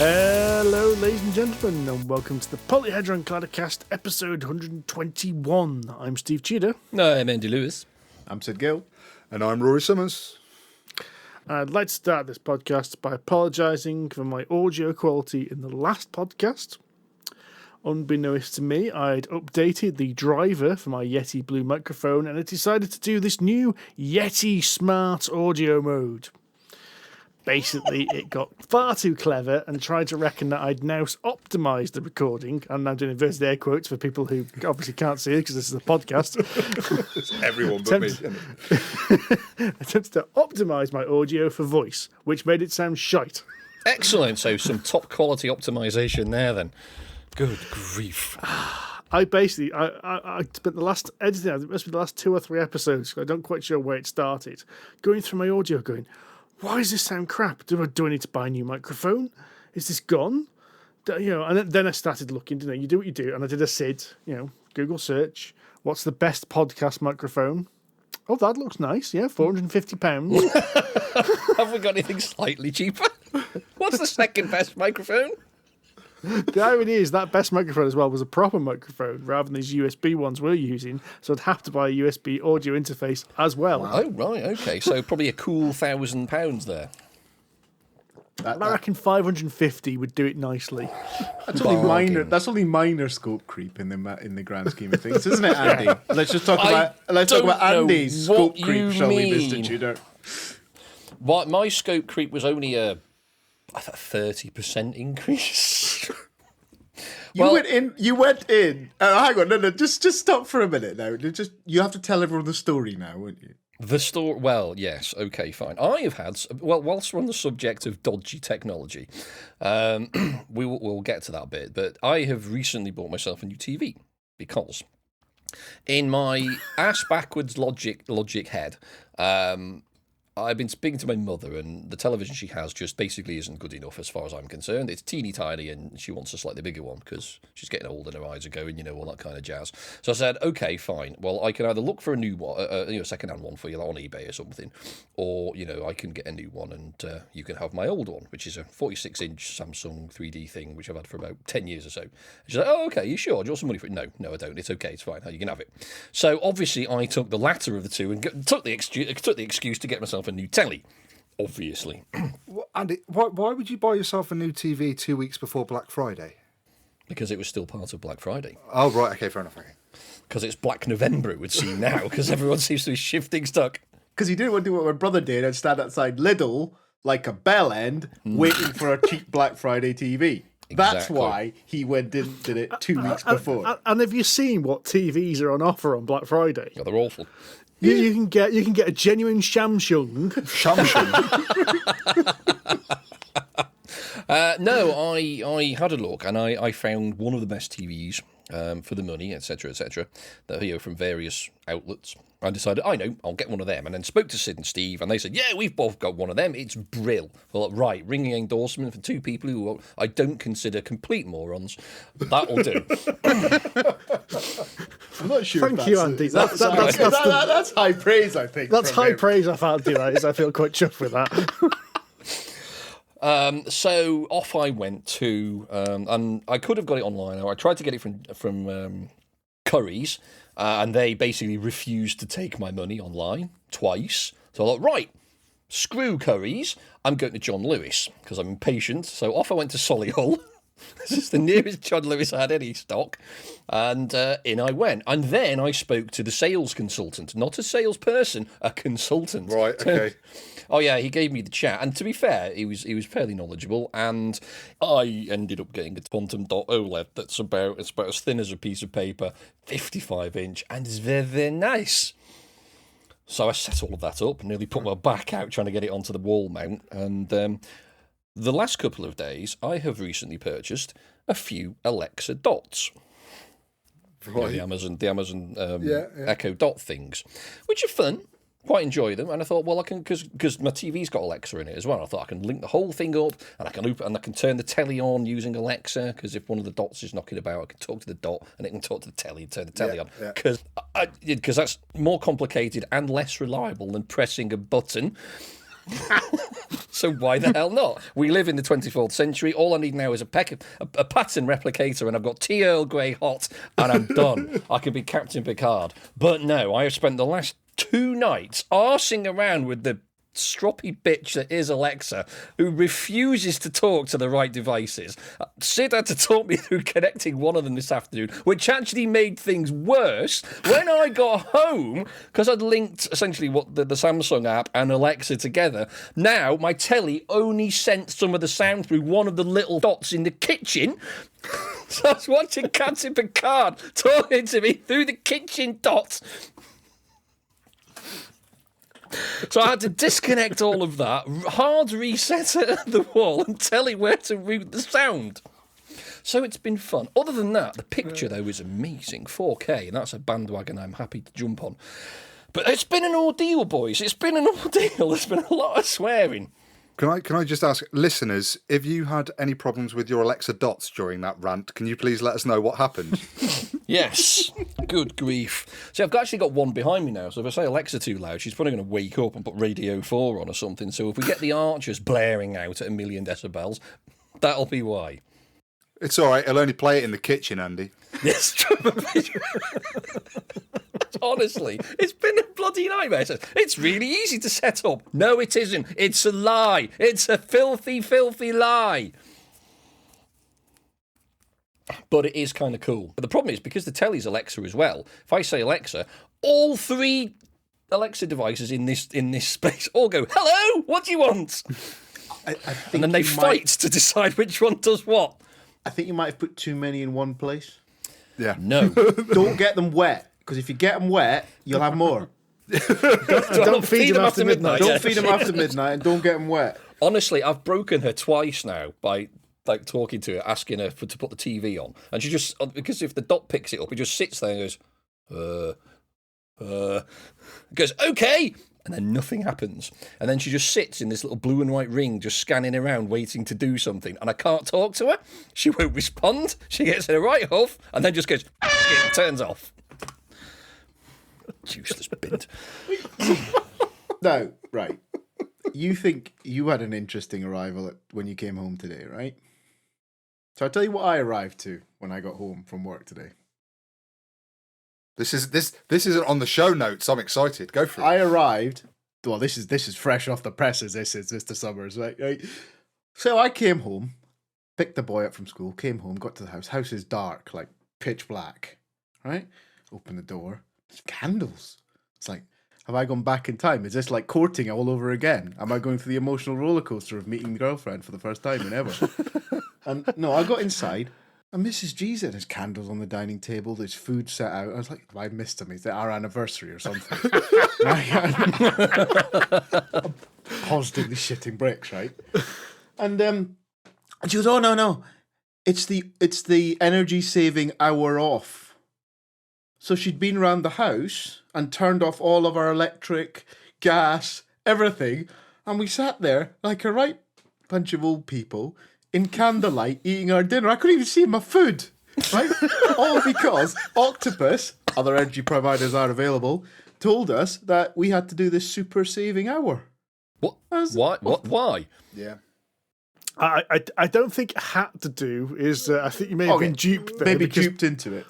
Hello, ladies and gentlemen, and welcome to the Polyhedron Claddercast, episode 121. I'm Steve Cheetah. No, I'm Andy Lewis. I'm Sid Gill. And I'm Rory Summers. I'd like to start this podcast by apologising for my audio quality in the last podcast. Unbeknownst to me, I'd updated the driver for my Yeti Blue microphone and it decided to do this new Yeti Smart audio mode. Basically, it got far too clever and tried to reckon that I'd now optimised the recording. And I'm doing inverted air quotes for people who obviously can't see it because this is a podcast. It's everyone but me. Attempted to optimise my audio for voice, which made it sound shite. Excellent. So some top quality optimization there then. Good grief. I spent the last editing, it must be the last 2 or 3 episodes, I'm not quite sure where it started, going through my audio going, why does this sound crap? Do I need to buy a new microphone? Is this gone? And then I started looking, you do what you do, and I did a SID, Google search, what's the best podcast microphone? Oh, that looks nice, yeah, £450. Have we got anything slightly cheaper? What's the second best microphone? The irony is that best microphone as well was a proper microphone rather than these USB ones we're using, so I'd have to buy a USB audio interface as well. Wow. Oh, right, okay, so probably a cool £1,000 there. I reckon 550 would do it nicely. That's only minor scope creep in the grand scheme of things, isn't it, Andy? Let's talk about Andy's scope creep, shall we, Mr. Tudor? What, my scope creep was only a 30% increase. You went in. Hang on, no, just stop for a minute now. You have to tell everyone the story now, won't you? The story, well, yes, okay, fine. I have had, whilst we're on the subject of dodgy technology, we'll get to that bit, but I have recently bought myself a new TV because in my ass-backwards logic head, I've been speaking to my mother, and the television she has just basically isn't good enough as far as I'm concerned. It's teeny tiny, and she wants a slightly bigger one because she's getting old and her eyes are going, all that kind of jazz. So I said, okay, fine. Well, I can either look for a new one, a second-hand one for you on eBay or something, or I can get a new one, and you can have my old one, which is a 46-inch Samsung 3D thing, which I've had for about 10 years or so. And she's like, oh, okay, you sure? Do you want some money for it? No, I don't. It's okay. It's fine. You can have it. So obviously, I took the latter of the two and took the excuse to get myself a new telly, obviously. Andy, why would you buy yourself a new TV 2 weeks before Black Friday? Because it was still part of Black Friday. Oh, right, okay, fair enough. Okay. Because it's Black November, it would seem now, because everyone seems to be shifting stock. Because he didn't want to do what my brother did and stand outside Lidl like a bell end waiting for a cheap Black Friday TV. That's why he did it 2 weeks before. And have you seen what TVs are on offer on Black Friday? Yeah, they're awful. You can get a genuine Samsung. No, I had a look and I found one of the best TVs for the money, etc., that from various outlets. I decided, I'll get one of them, and then spoke to Sid and Steve, and they said, yeah, we've both got one of them. It's brill. Well, right, ringing endorsement for 2 people who I don't consider complete morons. That'll do. I'm not sure. Thank you, Andy. That's high praise, I think. That's high praise. I felt that. I feel quite chuffed with that. So off I went to, and I could have got it online. I tried to get it from Curry's, and they basically refused to take my money online twice. So I thought, right, screw Curry's, I'm going to John Lewis because I'm impatient. So off I went to Solihull. This is the nearest John Lewis had any stock. And in I went. And then I spoke to the sales consultant, not a salesperson, a consultant. Right, okay. Oh yeah, he gave me the chat, and to be fair, he was fairly knowledgeable, and I ended up getting a quantum dot OLED that's about as thin as a piece of paper, 55-inch, and is very, very nice. So I set all of that up, nearly put my back out trying to get it onto the wall mount, and the last couple of days, I have recently purchased a few Alexa dots. Right. The Amazon Echo Dot things, which are fun. Quite enjoy them, and I thought, well, I can because my TV's got Alexa in it as well. I thought I can link the whole thing up, and I can turn the telly on using Alexa. Because if one of the dots is knocking about, I can talk to the dot, and it can talk to the telly and turn the telly on. Because that's more complicated and less reliable than pressing a button. So why the hell not? We live in the 24th century. All I need now is a pattern replicator, and I've got tea Earl Grey hot, and I'm done. I could be Captain Picard. But no, I have spent the last 2 nights arsing around with the stroppy bitch that is Alexa, who refuses to talk to the right devices. Sid had to talk me through connecting one of them this afternoon, which actually made things worse when I got home, because I'd linked essentially what the Samsung app and Alexa together. Now my telly only sent some of the sound through one of the little dots in the kitchen. So I was watching Captain Picard talking to me through the kitchen dots. So I had to disconnect all of that, hard reset it at the wall, and tell it where to route the sound. So it's been fun. Other than that, the picture, though, is amazing. 4K, and that's a bandwagon I'm happy to jump on. But it's been an ordeal, boys. It's been an ordeal. There's been a lot of swearing. Can I just ask, listeners, if you had any problems with your Alexa dots during that rant, can you please let us know what happened? Yes. Good grief. See, I've actually got one behind me now, so if I say Alexa too loud, she's probably going to wake up and put Radio 4 on or something. So if we get the Archers blaring out at 1,000,000 decibels, that'll be why. It's all right. I'll only play it in the kitchen, Andy. Yes. Honestly, it's been a bloody nightmare. It's really easy to set up. No, it isn't. It's a lie. It's a filthy, filthy lie. But it is kind of cool. But the problem is, because the telly's Alexa as well, if I say Alexa, all 3 Alexa devices in this space all go, hello, what do you want? I think and then they fight to decide which one does what. I think you might have put too many in one place. Yeah. No. Don't get them wet, because if you get them wet, you'll have more. Don't feed them after midnight. Don't feed them after midnight, and don't get them wet. Honestly, I've broken her twice now by talking to her, asking her to put the TV on, and she just, because if the dot picks it up, it just sits there and goes okay, and then nothing happens, and then she just sits in this little blue and white ring, just scanning around, waiting to do something, and I can't talk to her. She won't respond. She gets in a right huff, and then just goes, it turns off. Useless bint. No, right. You think you had an interesting arrival when you came home today, right? So I'll tell you what I arrived to when I got home from work today. This isn't on the show notes. I'm excited. Go for it. I arrived. Well, this is fresh off the presses. This is Mr. Summers, right? So I came home, picked the boy up from school, came home, got to the house. House is dark, like pitch black, right? Open the door. There's candles. It's like, have I gone back in time? Is this like courting all over again? Am I going through the emotional roller coaster of meeting the girlfriend for the first time in ever? And no, I got inside, and Mrs. G said there's candles on the dining table, there's food set out. I was like, have I missed them? Is it our anniversary or something? I'm positively shitting bricks, right? And she goes, oh no, it's the energy saving hour off. So she'd been around the house and turned off all of our electric, gas, everything, and we sat there like a right bunch of old people in candlelight eating our dinner. I couldn't even see my food, right? All because Octopus, other energy providers are available, told us that we had to do this super saving hour. What? Why? Yeah. I don't think had to do is I think you may have been duped there. Maybe duped into it.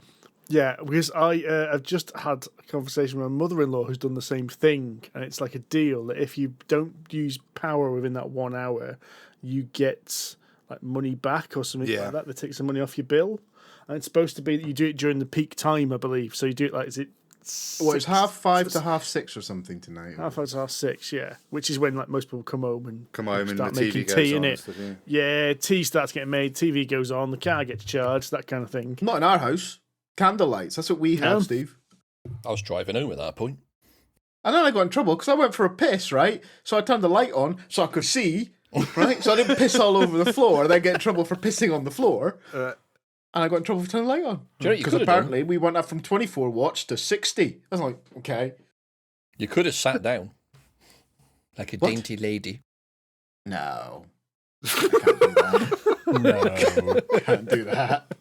Yeah, because I've just had a conversation with my mother-in-law who's done the same thing, and it's like a deal that if you don't use power within that 1 hour, you get like money back or something like that. They take some money off your bill, and it's supposed to be that you do it during the peak time, I believe. So you do it like, is it? Well, it's 5:30 to 6:30 or something tonight. 5:30 to 6:30, yeah. Which is when like most people come home and and start the making TV goes tea on. in it. Stuff, yeah. Yeah, tea starts getting made, TV goes on, the car gets charged, that kind of thing. Not in our house. Candlelights. That's what we have, Steve. I was driving home at that point. And then I got in trouble because I went for a piss, right? So I turned the light on so I could see, right? So I didn't piss all over the floor and then get in trouble for pissing on the floor. And I got in trouble for turning the light on. Because apparently we went up from 24 watts to 60. I was like, okay. You could have sat down like a dainty lady. No. I can't do that. No. Can't do that.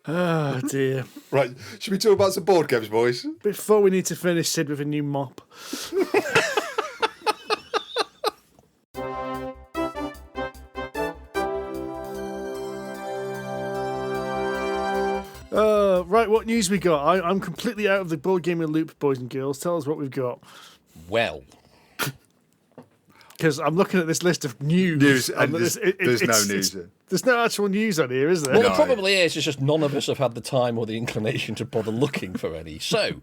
Oh dear. Right, should we talk about some board games, boys? Before we need to finish Sid with a new mop. Right, what news we got? I'm completely out of the board gaming loop, boys and girls. Tell us what we've got. Well, because I'm looking at this list of news. And there's no news. There's no actual news on here, is there? well, there probably is. It's just none of us have had the time or the inclination to bother looking for any. So,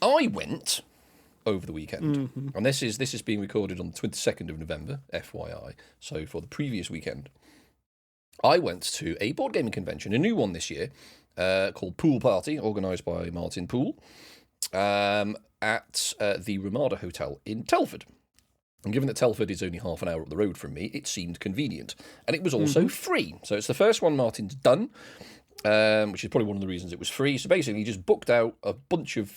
I went over the weekend, and this is being recorded on the 22nd of November, FYI. So, for the previous weekend, I went to a board gaming convention, a new one this year, called Poole Party, organised by Martin Poole, at the Ramada Hotel in Telford. And given that Telford is only half an hour up the road from me, it seemed convenient. And it was also free. So it's the first one Martin's done, which is probably one of the reasons it was free. So basically, he just booked out a bunch of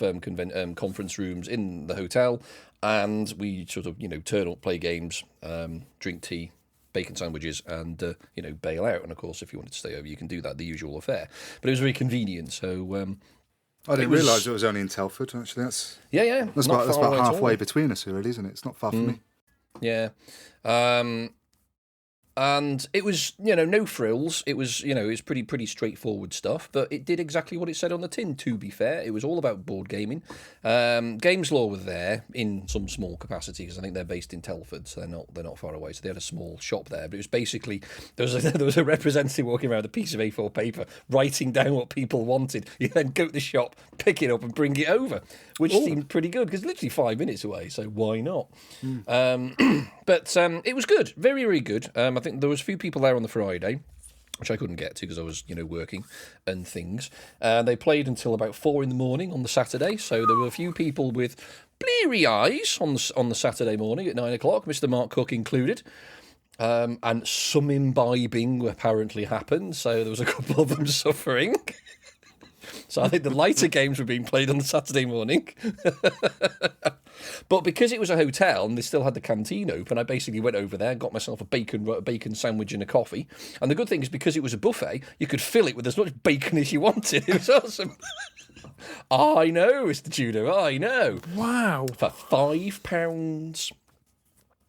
conference rooms in the hotel, and we sort of, turn up, play games, drink tea, bacon sandwiches, and, bail out. And, of course, if you wanted to stay over, you can do that, the usual affair. But it was very convenient, so... I didn't realise it was only in Telford, actually. That's That's about halfway between us, really, isn't it? It's not far from me. Yeah. And it was, no frills. It was, it was pretty straightforward stuff, but it did exactly what it said on the tin, to be fair. It was all about board gaming. Games Law were there in some small capacity, because I think they're based in Telford, so they're not far away. So they had a small shop there, but it was basically, there was a representative walking around with a piece of A4 paper, writing down what people wanted. You then go to the shop, pick it up and bring it over, which seemed pretty good, because literally 5 minutes away, so why not? But it was good, very, very good. I think there was a few people there on the Friday, which I couldn't get to because I was, working and things. They played until about 4 a.m. on the Saturday, so there were a few people with bleary eyes on the Saturday morning at 9 o'clock, Mr. Mark Cook included. And some imbibing apparently happened, so there was a couple of them suffering. So I think the lighter games were being played on the Saturday morning. But because it was a hotel and they still had the canteen open, I basically went over there and got myself a bacon sandwich and a coffee. And the good thing is, because it was a buffet, you could fill it with as much bacon as you wanted. It was awesome. I know, Mr. Judo, I know. Wow. For £5.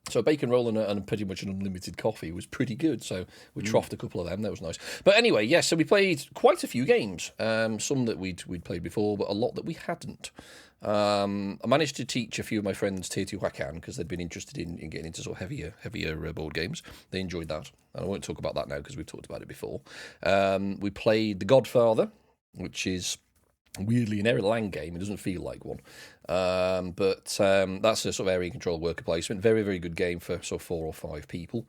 So a bacon roll and pretty much an unlimited coffee was pretty good. So we troughed a couple of them. That was nice. But anyway, yes, so we played quite a few games. Some that we'd played before, but a lot that we hadn't. I managed to teach a few of my friends Teotihuacan because they'd been interested in getting into sort of heavier board games. They enjoyed that. And I won't talk about that now because we've talked about it before. We played The Godfather, which is weirdly an Erlang game. It doesn't feel like one. But that's a sort of area control worker placement. Very, very good game for sort of 4 or 5 people.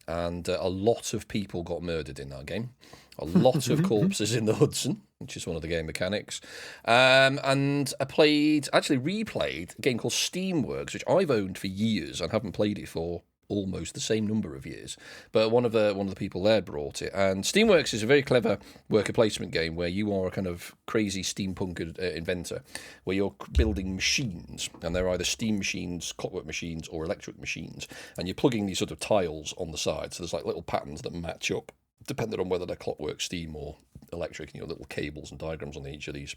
And a lot of people got murdered in that game. A lot of corpses in the Hudson, which is one of the game mechanics. And I replayed a game called Steamworks, which I've owned for years and haven't played it for almost the same number of years. But one of the people there brought it. And Steamworks is a very clever worker placement game where you are a kind of crazy steampunk inventor, where you're building machines, and they're either steam machines, clockwork machines, or electric machines. And you're plugging these sort of tiles on the side. So there's like little patterns that match up, depending on whether they're clockwork, steam, or electric, little cables and diagrams on each of these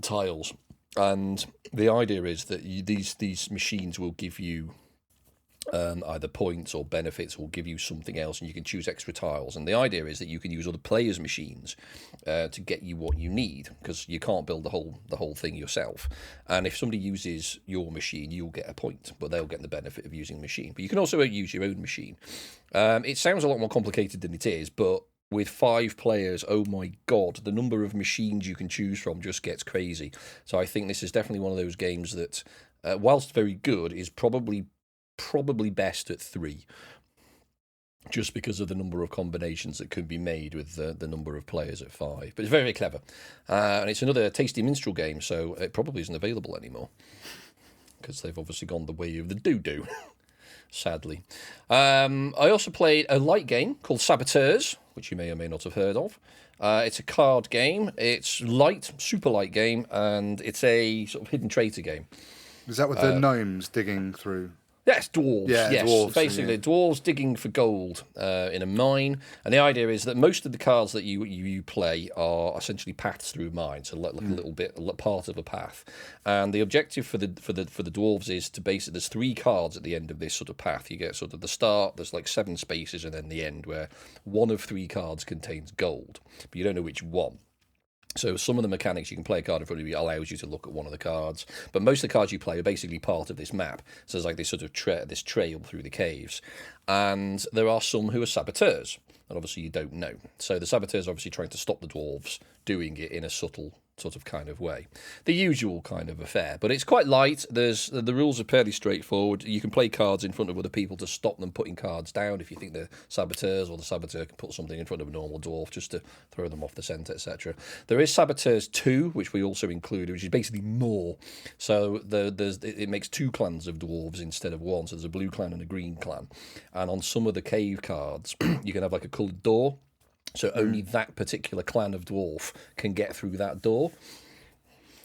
tiles. And the idea is that these machines will give you either points or benefits, or give you something else, and you can choose extra tiles. And the idea is that you can use other players' machines to get you what you need, because you can't build the whole thing yourself. And if somebody uses your machine, you'll get a point, but they'll get the benefit of using the machine. But you can also use your own machine. It sounds a lot more complicated than it is, but with 5 players, oh my god, the number of machines you can choose from just gets crazy. So I think this is definitely one of those games that, whilst very good, is probably best at 3, just because of the number of combinations that could be made with the number of players at 5. But it's very, very clever. And it's another Tasty Minstrel game, so it probably isn't available anymore, because they've obviously gone the way of the doo-doo, sadly. I also played a light game called Saboteurs, which you may or may not have heard of. It's a card game. It's light, super light game, and it's a sort of hidden traitor game. Is that with the gnomes digging through? Yes, dwarves. Yeah, yes, dwarves, basically yeah. dwarves digging for gold in a mine, and the idea is that most of the cards that you play are essentially paths through mines, so like a little bit part of a path. And the objective for the dwarves is to basically there's 3 cards at the end of this sort of path. You get sort of the start. There's like 7 spaces, and then the end where one of 3 cards contains gold, but you don't know which one. So some of the mechanics, you can play a card in front of you, allows you to look at one of the cards. But most of the cards you play are basically part of this map. So there's like this sort of this trail through the caves. And there are some who are saboteurs. And obviously you don't know. So the saboteurs are obviously trying to stop the dwarves doing it in a subtle sort of kind of way. The usual kind of affair. But it's quite light. The rules are fairly straightforward. You can play cards in front of other people to stop them putting cards down if you think they're saboteurs, or the saboteur can put something in front of a normal dwarf just to throw them off the centre, etc. There is Saboteurs 2, which we also include, which is basically more. So it makes 2 clans of dwarves instead of 1. So there's a blue clan and a green clan. And on some of the cave cards, you can have like a coloured door. So only that particular clan of dwarf can get through that door.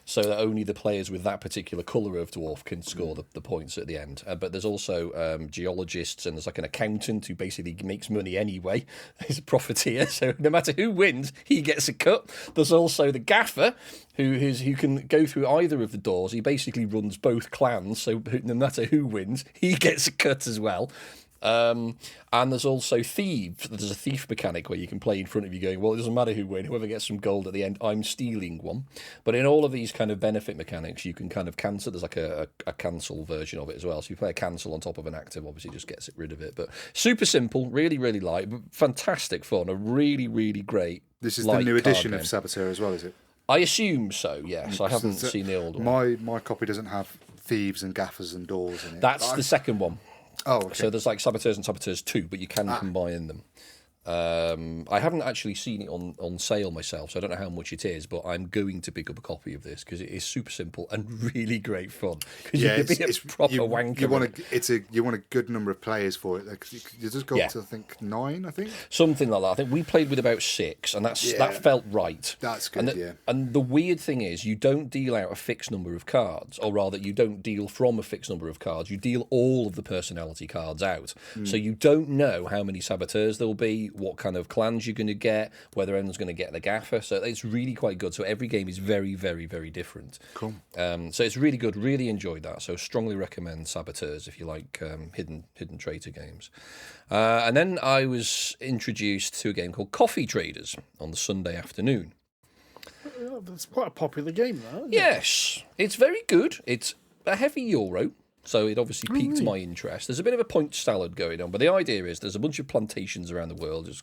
So that only the players with that particular colour of dwarf can score the points at the end. But there's also geologists, and there's like an accountant who basically makes money anyway. He's a profiteer, so no matter who wins, he gets a cut. There's also the gaffer, who can go through either of the doors. He basically runs both clans, so no matter who wins, he gets a cut as well. And there's also thieves. There's a thief mechanic where you can play in front of you going, well, it doesn't matter who wins, whoever gets some gold at the end, I'm stealing one. But in all of these kind of benefit mechanics, you can kind of cancel. There's like a cancel version of it as well. So you play a cancel on top of an active, obviously just gets rid of it. But super simple, really, really light, but fantastic fun. A really, really great. This is the new edition of Saboteur as well, is it? I assume so, yes. I haven't seen the old one. My copy doesn't have thieves and gaffers and doors in it. That's the second one. Oh, okay. So there's like Saboteurs and Saboteurs 2, but you can combine them. I haven't actually seen it on sale myself, so I don't know how much it is, but I'm going to pick up a copy of this because it is super simple and really great fun. Because you can be a proper wanker. You want a good number of players for it. Like, you just go up to, I think, 9, I think? Something like that. I think we played with about 6, and that felt right. That's good, And the weird thing is, you don't deal out a fixed number of cards, or rather, you don't deal from a fixed number of cards. You deal all of the personality cards out. So you don't know how many saboteurs there'll be, what kind of clans you're going to get, whether anyone's going to get the gaffer. So it's really quite good. So every game is very, very, very different. Cool. So it's really good. Really enjoyed that. So strongly recommend Saboteurs if you like hidden traitor games. And then I was introduced to a game called Coffee Traders on the Sunday afternoon. That's quite a popular game, though. Isn't it? Yes, it's very good. It's a heavy euro. So it obviously piqued my interest. There's a bit of a point salad going on, but the idea is there's a bunch of plantations around the world. There's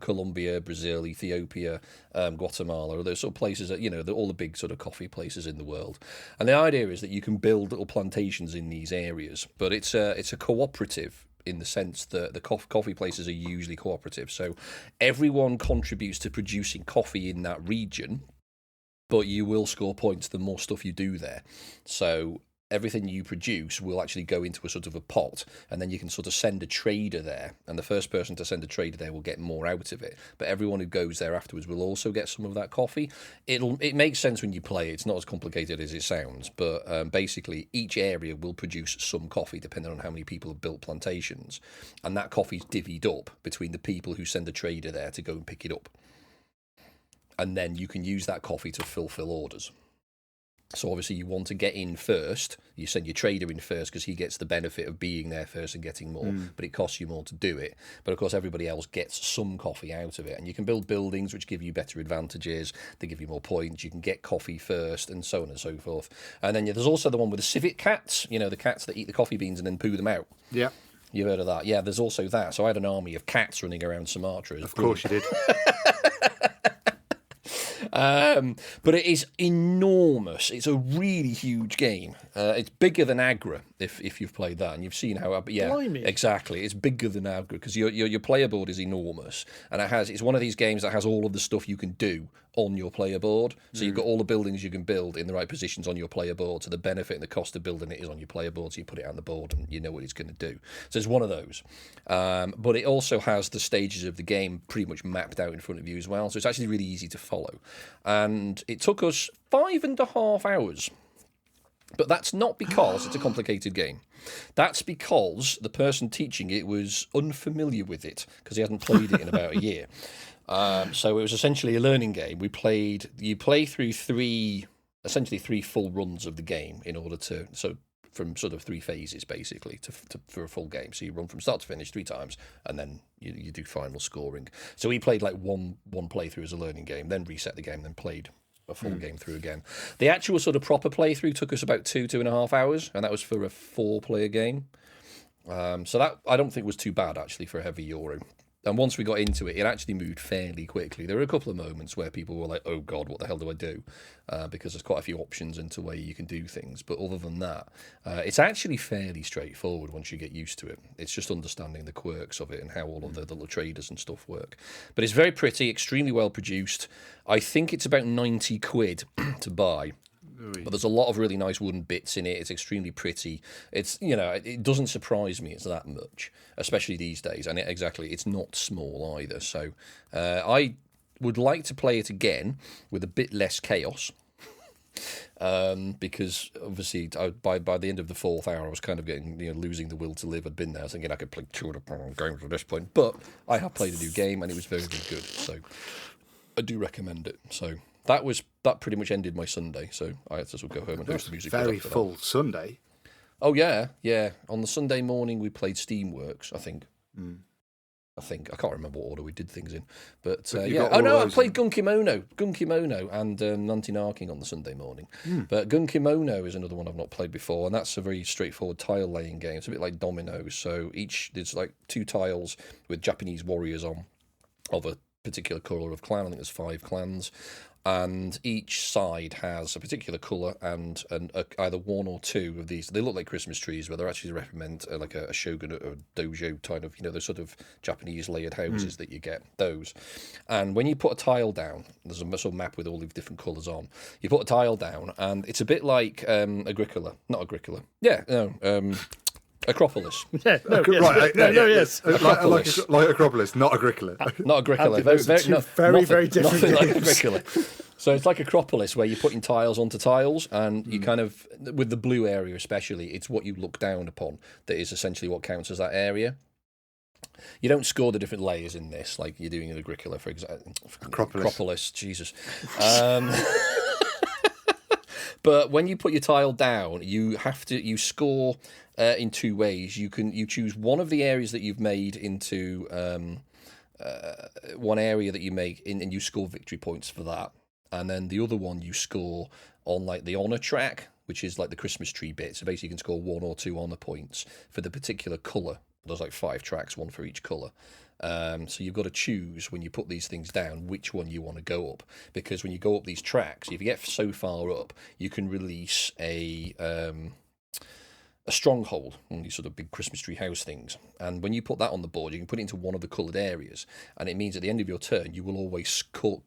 Colombia, Brazil, Ethiopia, Guatemala. There's sort of places that they're all the big sort of coffee places in the world. And the idea is that you can build little plantations in these areas, but it's a cooperative in the sense that the coffee places are usually cooperative. So everyone contributes to producing coffee in that region, but you will score points the more stuff you do there. So everything you produce will actually go into a sort of a pot, and then you can sort of send a trader there, and the first person to send a trader there will get more out of it. But everyone who goes there afterwards will also get some of that coffee. It makes sense when you play. It's not as complicated as it sounds, but basically each area will produce some coffee depending on how many people have built plantations, and that coffee's divvied up between the people who send a trader there to go and pick it up. And then you can use that coffee to fulfill orders. So obviously you want to get in first. You send your trader in first because he gets the benefit of being there first and getting more, but it costs you more to do it. But of course everybody else gets some coffee out of it. And you can build buildings which give you better advantages. They give you more points. You can get coffee first and so on and so forth. And then there's also the one with the civet cats, the cats that eat the coffee beans and then poo them out. Yeah. You've heard of that? Yeah, there's also that. So I had an army of cats running around Sumatra. Of course you did. But it is enormous. It's a really huge game. It's bigger than Agra, if you've played that, and you've seen how. Blimey. Exactly. It's bigger than Agra because your player board is enormous, and it's one of these games that has all of the stuff you can do on your player board. So you've got all the buildings you can build in the right positions on your player board. So the benefit and the cost of building it is on your player board. So you put it on the board and you know what it's going to do. So it's one of those. But it also has the stages of the game pretty much mapped out in front of you as well. So it's actually really easy to follow. And it took us 5.5 hours But that's not because it's a complicated game. That's because the person teaching it was unfamiliar with it because he hadn't played it in about a year. So it was essentially a learning game. You play through essentially three full runs of the game in order to, from sort of three phases basically for a full game. So you run from start to finish 3 times, and then you do final scoring. So we played like one playthrough as a learning game, then reset the game, then played a full game through again. The actual sort of proper playthrough took us about 2.5 hours, and that was for a 4-player game. So that I don't think was too bad actually for a heavy Euro. And once we got into it, it actually moved fairly quickly. There were a couple of moments where people were like, oh God, what the hell do I do? Because there's quite a few options into where you can do things. But other than that, it's actually fairly straightforward once you get used to it. It's just understanding the quirks of it and how all of the little traders and stuff work. But it's very pretty, extremely well produced. I think it's about 90 quid to buy. But there's a lot of really nice wooden bits in it. It's extremely pretty. It's, it doesn't surprise me it's that much, especially these days. And it's not small either. So I would like to play it again with a bit less chaos. Because obviously by the end of the 4th hour, I was kind of getting, losing the will to live. I'd been there thinking I could play 200 games at this point. But I have played a new game and it was very, very good. So I do recommend it. So that pretty much ended my Sunday, so I had to sort of go home and host the music. Very full Sunday. Oh yeah. On the Sunday morning we played Steamworks, I think. I can't remember what order we did things in, but yeah. Oh no, I played Gun Kimono and Nantinarking on the Sunday morning. But Gun Kimono is another one I've not played before, and that's a very straightforward tile laying game. It's a bit like dominoes. So there's like 2 tiles with Japanese warriors on of a particular colour of clan. I think there's 5 clans. And each side has a particular colour and either 1 or 2 of these. They look like Christmas trees, but they're actually represent like a shogunate or dojo kind of, the sort of Japanese layered houses that you get, those. And when you put a tile down, there's a sort of map with all the different colours on. You put a tile down, and it's a bit like Agricola. Not Agricola. Yeah, no, Acropolis. Yeah, no, yes. Right, yes. Like Acropolis, not Agricola. Not Agricola. Very different nothing like games. Agricola. So it's like Acropolis, where you're putting tiles onto tiles, and you kind of, with the blue area especially, it's what you look down upon that is essentially what counts as that area. You don't score the different layers in this like you're doing in Agricola, for example. Acropolis, Jesus. But when you put your tile down, you score in 2 ways. You choose one of the areas that you've made into one area that you make, and you score victory points for that. And then the other one you score on like the honour track, which is like the Christmas tree bit. So basically you can score 1 or 2 honour points for the particular colour. There's like 5 tracks, 1 for each colour. So you've got to choose when you put these things down which one you want to go up, because when you go up these tracks, if you get so far up, you can release a stronghold, one of these sort of big Christmas tree house things. And when you put that on the board, you can put it into one of the coloured areas, and it means at the end of your turn you will always score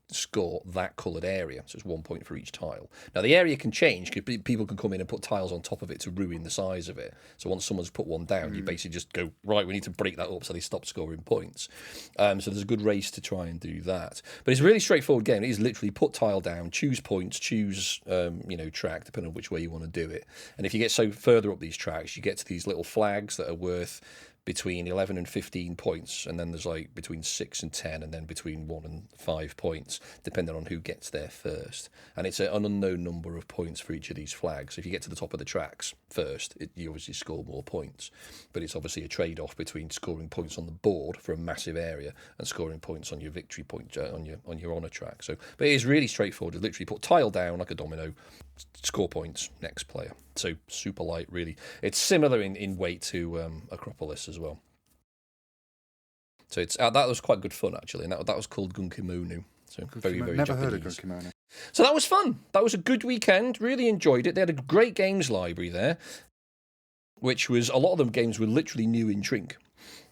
that coloured area. So it's 1 point for each tile. Now the area can change because people can come in and put tiles on top of it to ruin the size of it. So once someone's put one down, you basically just go, right, we need to break that up so they stop scoring points. So there's a good race to try and do that. But it's a really straightforward game. It is literally put tile down, choose points, choose track, depending on which way you want to do it. And if you get so further up these tracks, you get to these little flags that are worth between 11 and 15 points, and then there's like between 6 and 10, and then between 1 and 5 points, depending on who gets there first. And it's an unknown number of points for each of these flags. If you get to the top of the tracks first, you obviously score more points, but it's obviously a trade-off between scoring points on the board for a massive area and scoring points on your victory point on your honour track. So, but it is really straightforward. You literally put tile down like a domino, score points, next player. So super light, really. It's similar in weight to Acropolis as well. So it's that was quite good fun actually, and that was called Gun Kimono. So very Never Japanese. heard of Gun Kimono. So that was fun. That was a good weekend. Really enjoyed it. They had a great games library there, which was a lot of them games were literally new in Trink.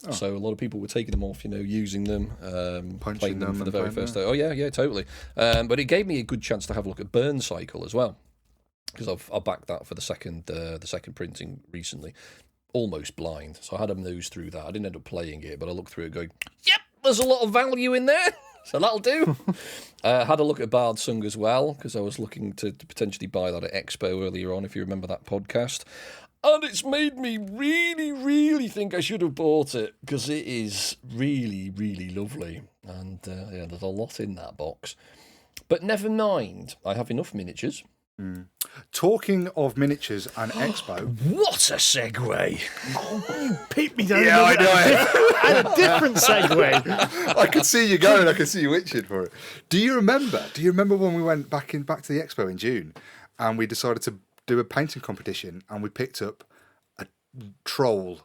Oh. So a lot of people were taking them off, using them, playing them for the very first day. Oh yeah, totally. But it gave me a good chance to have a look at Burn Cycle as well, because I've backed that for the second printing recently. Almost blind, so I had a nose through that. I didn't end up playing it, but I looked through it going, yep, there's a lot of value in there. So that'll do. Had a look at Bard Sung as well, because I was looking to potentially buy that at Expo earlier on, if you remember that podcast. And it's made me really, really think I should have bought it, because it is really, really lovely. And yeah, there's a lot in that box. But never mind, I have enough miniatures. Talking of miniatures and Expo. What a segue! You peeped me down. Yeah, I know. I had a different segue. I could see you going. I could see you itching for it. Do you remember? Do you remember when we went back to the Expo in June, and we decided to do a painting competition, and we picked up a troll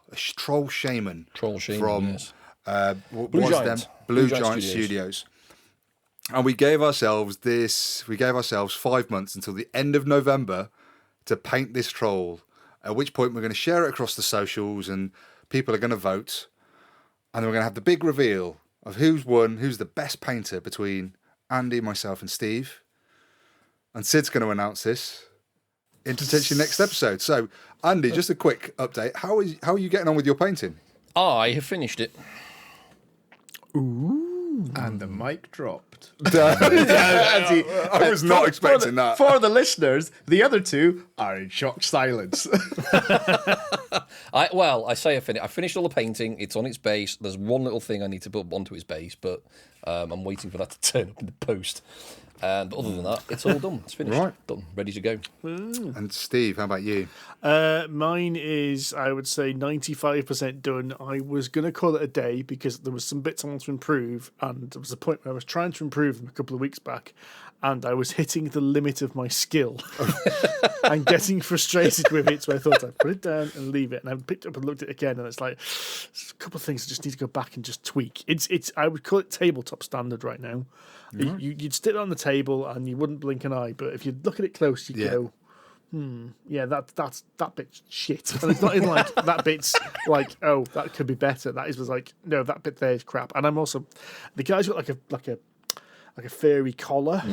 shaman. Troll shaman, from yes. Blue Giant. Blue Giant Studios. And we gave ourselves 5 months until the end of November to paint this troll, at which point we're going to share it across the socials and people are going to vote. And then we're going to have the big reveal of who's the best painter between Andy, myself and Steve. And Sid's going to announce this in potentially next episode. So, Andy, just a quick update. How are you getting on with your painting? I have finished it. Ooh. And the mic dropped. I was not expecting that. For the listeners, the other two are in shocked silence. I say I finished all the painting. It's on its base. There's one little thing I need to put onto its base, but I'm waiting for that to turn up in the post. And other than that, it's all done. It's finished. Right. Done. Ready to go. And Steve, how about you? Mine is, I would say, 95% done. I was going to call it a day because there was some bits I wanted to improve, and there was a point where I was trying to improve them a couple of weeks back, and I was hitting the limit of my skill and getting frustrated with it, so I thought I'd put it down and leave it. And I picked it up and looked at it again, and it's like, there's a couple of things I just need to go back and just tweak. It's I would call it tabletop standard right now. Mm-hmm. You'd sit on the table and you wouldn't blink an eye, but if you look at it close, you'd go, yeah, that bit's shit. And it's not in like that bit's like, oh, that could be better. That was like, no, that bit there is crap. And I'm also, the guy's got like a furry collar.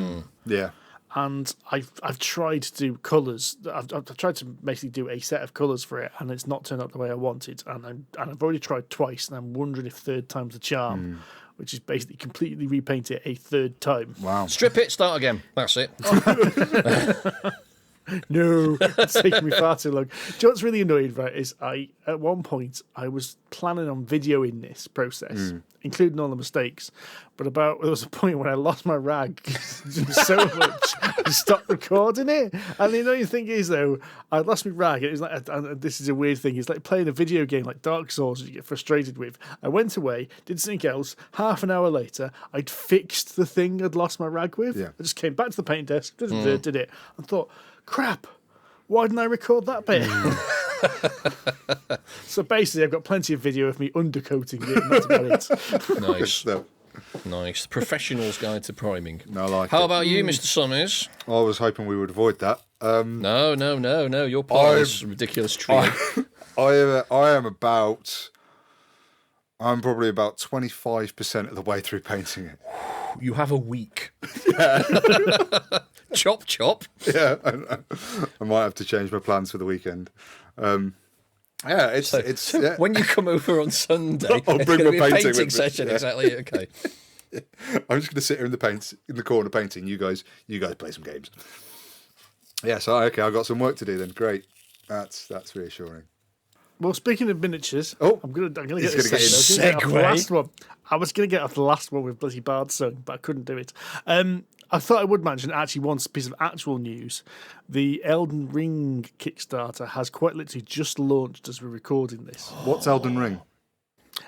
Yeah. And I've tried to do colours. I've tried to basically do a set of colours for it, and it's not turned out the way I wanted. And I've already tried twice, and I'm wondering if third time's the charm. Which is basically completely repaint it a third time. Wow. Strip it, start again. That's it. No, it's taking me far too long. Do you know what's really annoying, right, is at one point, I was planning on videoing this process, including all the mistakes, but there was a point when I lost my rag so much, I stopped recording it. And the annoying thing is, though, I lost my rag. It was like, and this is a weird thing, it's like playing a video game like Dark Souls that you get frustrated with. I went away, did something else, half an hour later, I'd fixed the thing I'd lost my rag with. Yeah. I just came back to the paint desk, did it, and thought, crap, why didn't I record that bit? So basically, I've got plenty of video of me undercoating it, and that's about it. Nice. Nice. Professional's Guide to Priming. No, I like How it. about you, Mr. Summers? I was hoping we would avoid that. No. You're part of this ridiculous trio. I'm probably about 25% of the way through painting it. You have a week. Chop, chop. Yeah, I might have to change my plans for the weekend. It's When you come over on Sunday, I'll it's bring going to my be a painting painting with me. session. Yeah. Exactly. Okay. I'm just going to sit here in the corner painting. You guys play some games. Yeah, so okay, I've got some work to do then. Great, that's reassuring. Well, speaking of miniatures, Oh, I'm gonna get he's this gonna get segue. in. The last one. I was going to get off the last one with bloody Bard Sung, but I couldn't do it. I thought I would mention actually one piece of actual news. The Elden Ring Kickstarter has quite literally just launched as we're recording this. What's Elden Ring?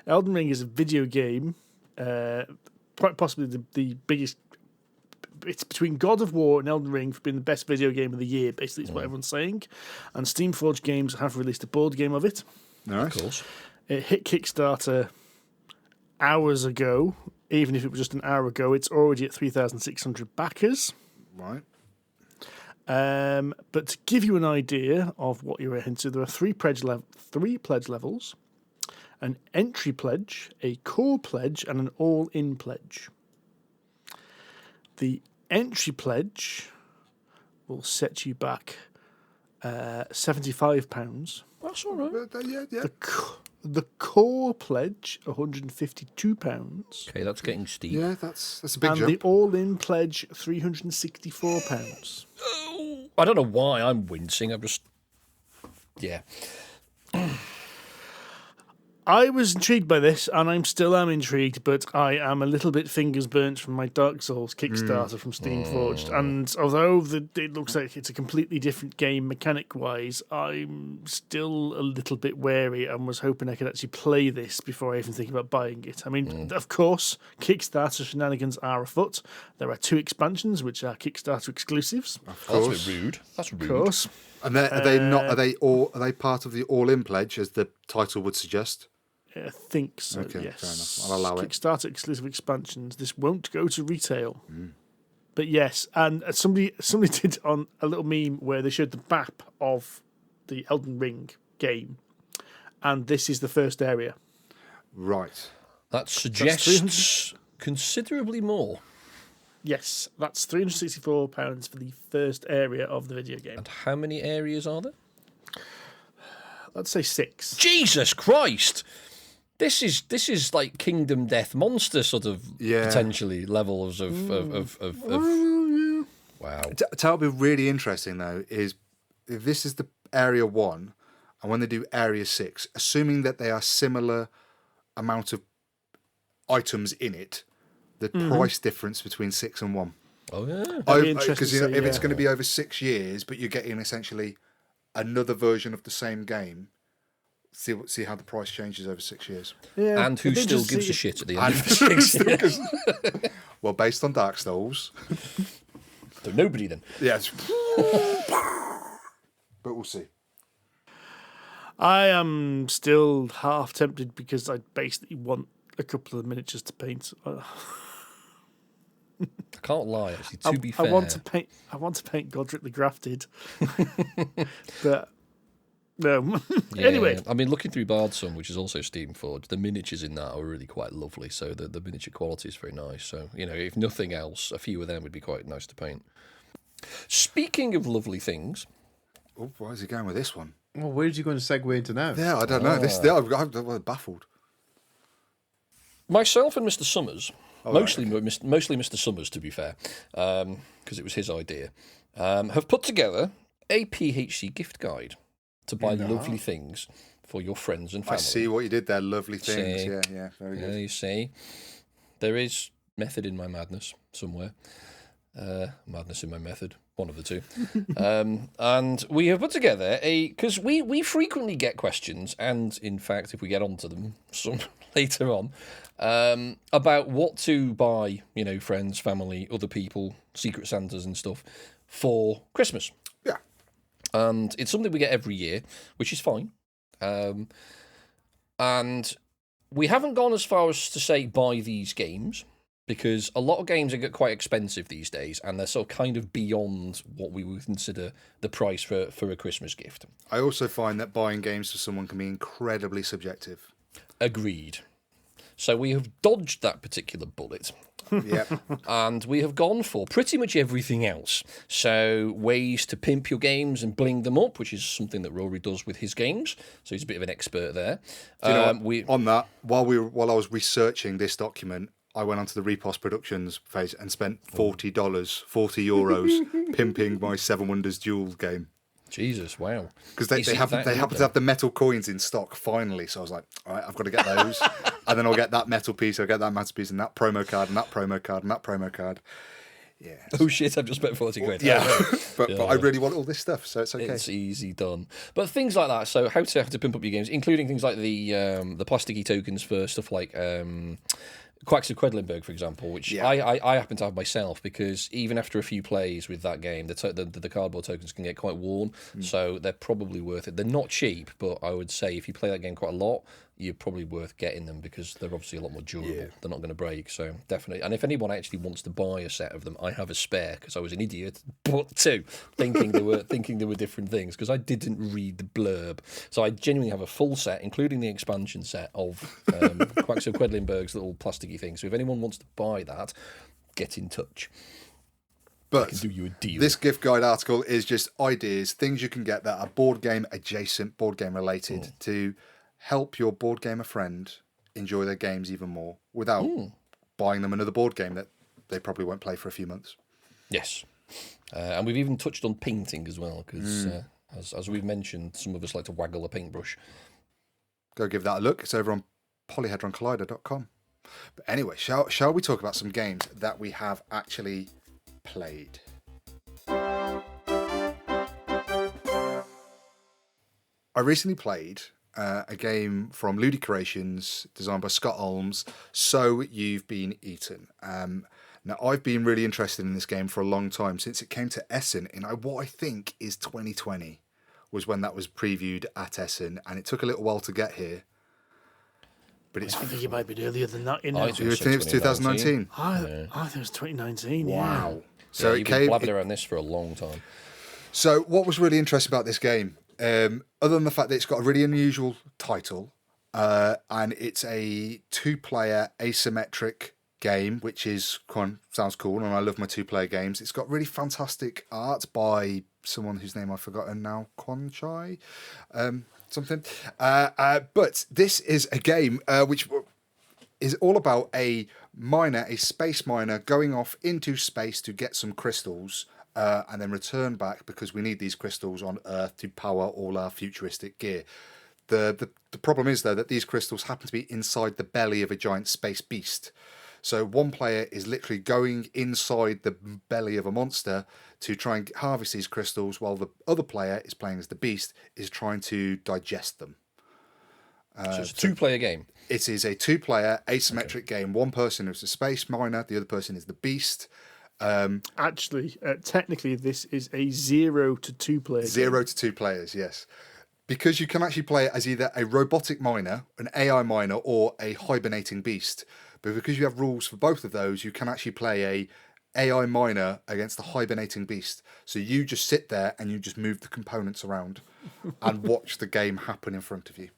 Elden Ring is a video game, quite possibly the biggest. It's between God of War and Elden Ring for being the best video game of the year, basically, is what everyone's saying. And Steamforge Games have released a board game of it. Nice. Of course. It hit Kickstarter hours ago. Even if it was just an hour ago, it's already at 3,600 backers. Right. But to give you an idea of what you're into, there are three pledge levels: an entry pledge, a core pledge, and an all-in pledge. The entry pledge will set you back £75. That's all right. Yeah. The the core pledge, £152. Okay, that's getting steep. Yeah, that's a big And jump. the all-in pledge, £364. Oh, I don't know why I'm wincing. I'm just... Yeah. I was intrigued by this, and I'm still am intrigued, but I am a little bit fingers burnt from my Dark Souls Kickstarter from Steamforged. And although it looks like it's a completely different game mechanic-wise, I'm still a little bit wary and was hoping I could actually play this before I even think about buying it. I mean, of course, Kickstarter shenanigans are afoot. There are 2 expansions, which are Kickstarter exclusives. That's a bit rude. That's rude. Of course. And are they not? Are they part of the all-in pledge, as the title would suggest? I think so, Okay, yes. fair enough. I'll allow it. Kickstarter exclusive expansions. This won't go to retail. But yes, and somebody did on a little meme where they showed the map of the Elden Ring game, and this is the first area. Right. That suggests considerably more. Yes, that's £364 for the first area of the video game. And how many areas are there? Let's say 6. Jesus Christ! This is like Kingdom Death Monster sort of potentially levels of wow. That'll be really interesting though. Is if this is the area 1, and when they do area 6, assuming that they are similar amount of items in it, the price difference between 6 and 1. Oh yeah. Because if it's going to be over 6 years, but you're getting essentially another version of the same game. See how the price changes over 6 years. Yeah, And who still gives a shit at the end of 6 years? Well, based on Dark Souls. So nobody then. Yes. But we'll see. I am still half tempted because I basically want a couple of miniatures to paint. I can't lie, actually, to be fair. I want to paint Godric the Grafted. But no. Yeah, anyway. I mean, looking through Bard's Son, which is also Steamforged, the miniatures in that are really quite lovely. So the miniature quality is very nice. So, if nothing else, a few of them would be quite nice to paint. Speaking of lovely things... Oh, why is he going with this one? Well, where did you going to segue into now? Yeah, I don't know. I'm baffled. Myself and Mr. Summers, mostly Mr. Summers, to be fair, because it was his idea, have put together a PHC gift guide to buy lovely things for your friends and family. I see what you did there. Lovely things. See? Yeah, very good. Yeah, you see, there is method in my madness somewhere. Madness in my method, one of the two. And we have put together because we frequently get questions, and in fact, if we get onto them some later on, about what to buy, friends, family, other people, Secret Santas and stuff for Christmas. Yeah. And it's something we get every year, which is fine. And we haven't gone as far as to say buy these games, because a lot of games get quite expensive these days, and they're sort of kind of beyond what we would consider the price for a Christmas gift. I also find that buying games for someone can be incredibly subjective. Agreed. So we have dodged that particular bullet. Yep. And we have gone for pretty much everything else. So ways to pimp your games and bling them up, which is something that Rory does with his games. So he's a bit of an expert there. Do you know on that, while I was researching this document, I went onto the Repost Productions page and spent €40, €40 pimping my Seven Wonders Duel game. Jesus, wow. Because they happen to have the metal coins in stock finally. So I was like, all right, I've got to get those. And then I'll get that metal piece, I'll get that metal piece, and that promo card, and that promo card, and that promo card. Yeah. Oh shit, I've just spent 40 quid. Yeah. But I really want all this stuff, so it's okay. It's easy done. But things like that, so how to pimp up your games, including things like the plasticky tokens for stuff like Quacks of Quedlinburg, for example, which I happen to have myself, because even after a few plays with that game, the cardboard tokens can get quite worn, so they're probably worth it. They're not cheap, but I would say if you play that game quite a lot, you're probably worth getting them, because they're obviously a lot more durable. Yeah. They're not going to break, so definitely. And if anyone actually wants to buy a set of them, I have a spare, because I was an idiot, but two, thinking they were different things, because I didn't read the blurb. So I genuinely have a full set, including the expansion set of Quacks of Quedlinburg's little plasticky things. So if anyone wants to buy that, get in touch. But I can do you a deal. This gift guide article is just ideas, things you can get that are board game adjacent, board game related to help your board gamer friend enjoy their games even more without buying them another board game that they probably won't play for a few months. Yes. And we've even touched on painting as well, because as we've mentioned, some of us like to waggle a paintbrush. Go give that a look. It's over on polyhedroncollider.com. But anyway, shall we talk about some games that we have actually played? I recently played a game from Ludi Creations, designed by Scott Holmes, So You've Been Eaten. Now, I've been really interested in this game for a long time, since it came to Essen in what I think is 2020, was when that was previewed at Essen, and it took a little while to get here. But I think it might be earlier than that. You know, I You think it was 2019? I think it was 2019. Wow. Yeah. So you've been blabbing around this for a long time. So what was really interesting about this game, other than the fact that it's got a really unusual title, and it's a 2-player asymmetric game, which is sounds cool, and I love my 2-player games. It's got really fantastic art by someone whose name I've forgotten now, Conchai, something. But this is a game which is all about a space miner, going off into space to get some crystals, and then return back, because we need these crystals on Earth to power all our futuristic gear. The problem is, though, that these crystals happen to be inside the belly of a giant space beast. So one player is literally going inside the belly of a monster to try and harvest these crystals, while the other player is playing as the beast, is trying to digest them. So it's a 2-player game. It is a 2-player asymmetric game. One person is the space miner, the other person is the beast. Actually, technically, this is a 0 to 2 player. 0 to 2 players, yes. Because you can actually play it as either a robotic miner, an AI miner, or a hibernating beast. But because you have rules for both of those, you can actually play a AI miner against the hibernating beast. So you just sit there and you just move the components around and watch the game happen in front of you.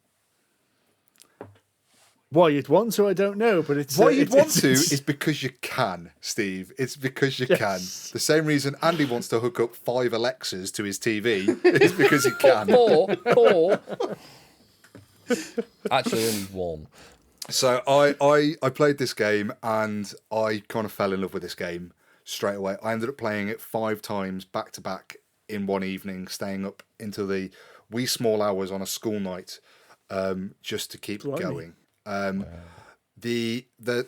Why you'd want to, I don't know, but it's... Why you'd want to is because you can, Steve. It's because you can. The same reason Andy wants to hook up 5 Alexas to his TV is because he can. Four. Actually, only 1. So I played this game, and I kind of fell in love with this game straight away. I ended up playing it 5 times back to back in one evening, staying up into the wee small hours on a school night, just to keep going. The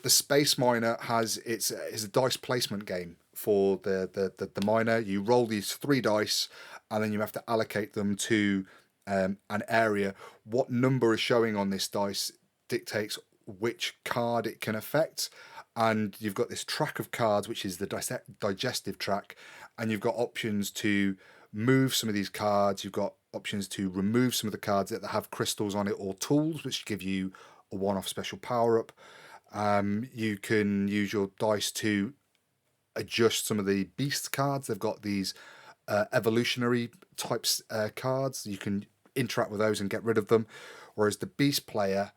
Space Miner it's a dice placement game for the miner. You roll these 3 dice, and then you have to allocate them to an area. What number is showing on this dice dictates which card it can affect, and you've got this track of cards, which is the digestive track, and you've got options to move some of these cards. You've got options to remove some of the cards that have crystals on it, or tools which give you a one-off special power-up. You can use your dice to adjust some of the beast cards. They've got these evolutionary types cards. You can interact with those and get rid of them. Whereas the beast player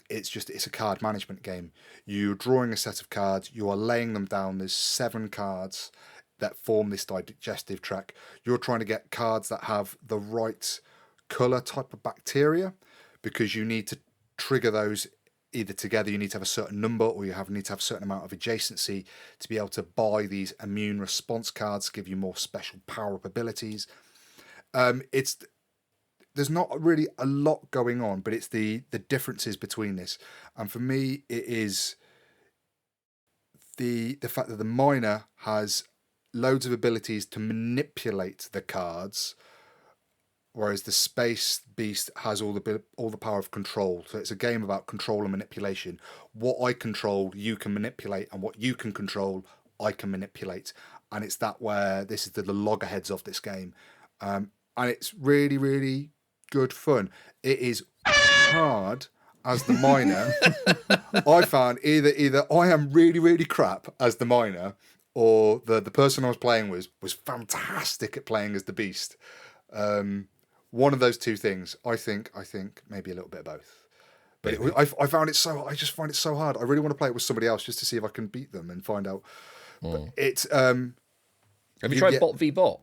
it's a card management game. You're drawing a set of cards. You are laying them down. There's 7 cards that form this digestive track. You're trying to get cards that have the right color type of bacteria, because you need to trigger those either together. You need to have a certain number, or you need to have a certain amount of adjacency to be able to buy these immune response cards, give you more special power-up abilities. There's not really a lot going on, but it's the differences between this. And for me, it is the fact that the miner has loads of abilities to manipulate the cards, whereas the space beast has all the power of control. So it's a game about control and manipulation. What I control, you can manipulate, and what you can control, I can manipulate. And it's that where this is the loggerheads of this game, and it's really, really good fun. It is hard as the miner. I found either I am really, really crap as the miner, or the person I was playing was fantastic at playing as the beast. One of those two things. I think maybe a little bit of both. But I found it so. I just find it so hard. I really want to play it with somebody else just to see if I can beat them and find out. But it's. Have you tried bot v bot?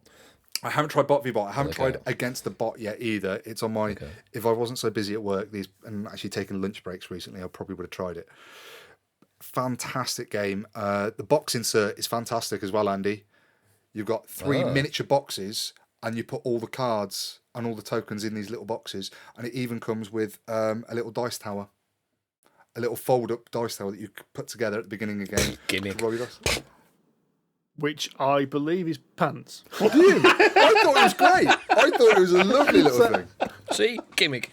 I haven't tried bot v bot. I haven't Okay. tried against the bot yet either. It's on my. Okay. If I wasn't so busy at work and actually taking lunch breaks recently, I probably would have tried it. Fantastic game. The box insert is fantastic as well, Andy. You've got 3 miniature boxes, and you put all the cards and all the tokens in these little boxes, and it even comes with a little dice tower, a little fold-up dice tower that you put together at the beginning of the game. Gimmick. to roll your dice. Which I believe is pants. What do you? I thought it was great. I thought it was a lovely little thing. See? Gimmick.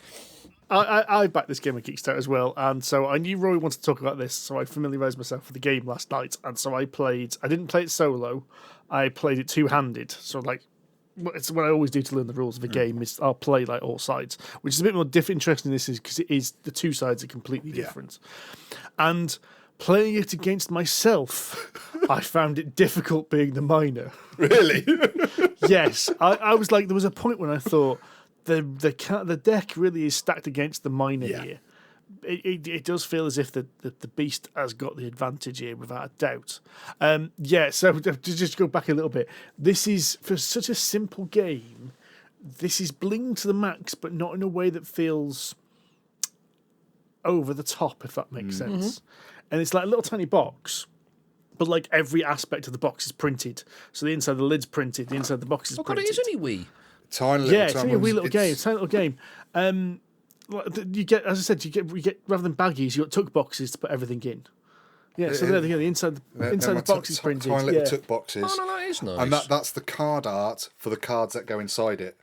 I backed this game on Kickstarter as well, and so I knew Rory wanted to talk about this, so I familiarised myself with the game last night, and so I didn't play it solo, I played it two-handed, so like, it's what I always do to learn the rules of a game, is I'll play like all sides, which is a bit more interesting in this is because it is, the two sides are completely different. And playing it against myself, I found it difficult being the miner. Really? Yes, I was like, there was a point when I thought, the deck really is stacked against the miner here. It does feel as if the beast has got the advantage here without a doubt. So to just go back a little bit, this is, for such a simple game, this is bling to the max, but not in a way that feels over the top, if that makes sense. And it's like a little tiny box, but like every aspect of the box is printed. So the inside of the lid's printed, the inside of the box is Oh, God, printed. it is only wee. Yeah, it's only a wee little game. It's a tiny little game. You get, as I said, you get rather than baggies, you got tuck boxes to put everything in. Yeah, so there, the inside the box is printed. Tiny little tuck boxes. Oh, no, that is nice. And that's the card art for the cards that go inside it,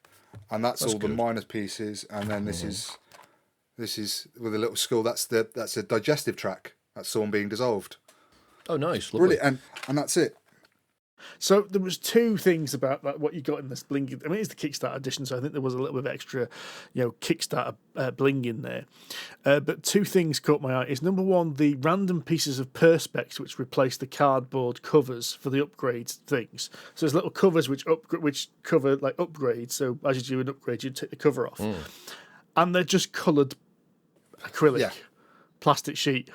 and that's all good. the minus pieces. And then this is with a little skull. That's a digestive tract. That's someone being dissolved. Oh, nice. Lovely. Brilliant, and that's it. So there was two things about that, what you got in this bling. I mean, it's the Kickstarter edition, so I think there was a little bit of extra, Kickstarter bling in there. But two things caught my eye. Is number one, the random pieces of perspex which replace the cardboard covers for the upgrade things. So there's little covers which cover like upgrades. So as you do an upgrade, you take the cover off, and they're just coloured acrylic plastic sheet,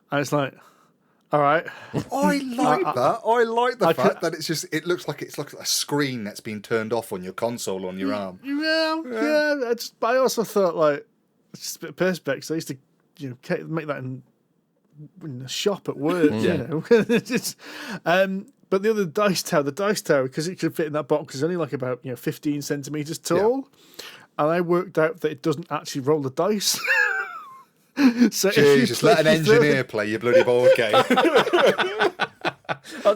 and it's like, all right. I like that. I like the fact that it looks like it's like a screen that's been turned off on your console on your arm. Yeah. I also thought like it's just a bit of perspex. I used to make that in the shop at work. But the other dice tower, because it could fit in that box, is only like about 15 centimeters tall, and I worked out that it doesn't actually roll the dice. So Jesus, let an engineer play your bloody board game.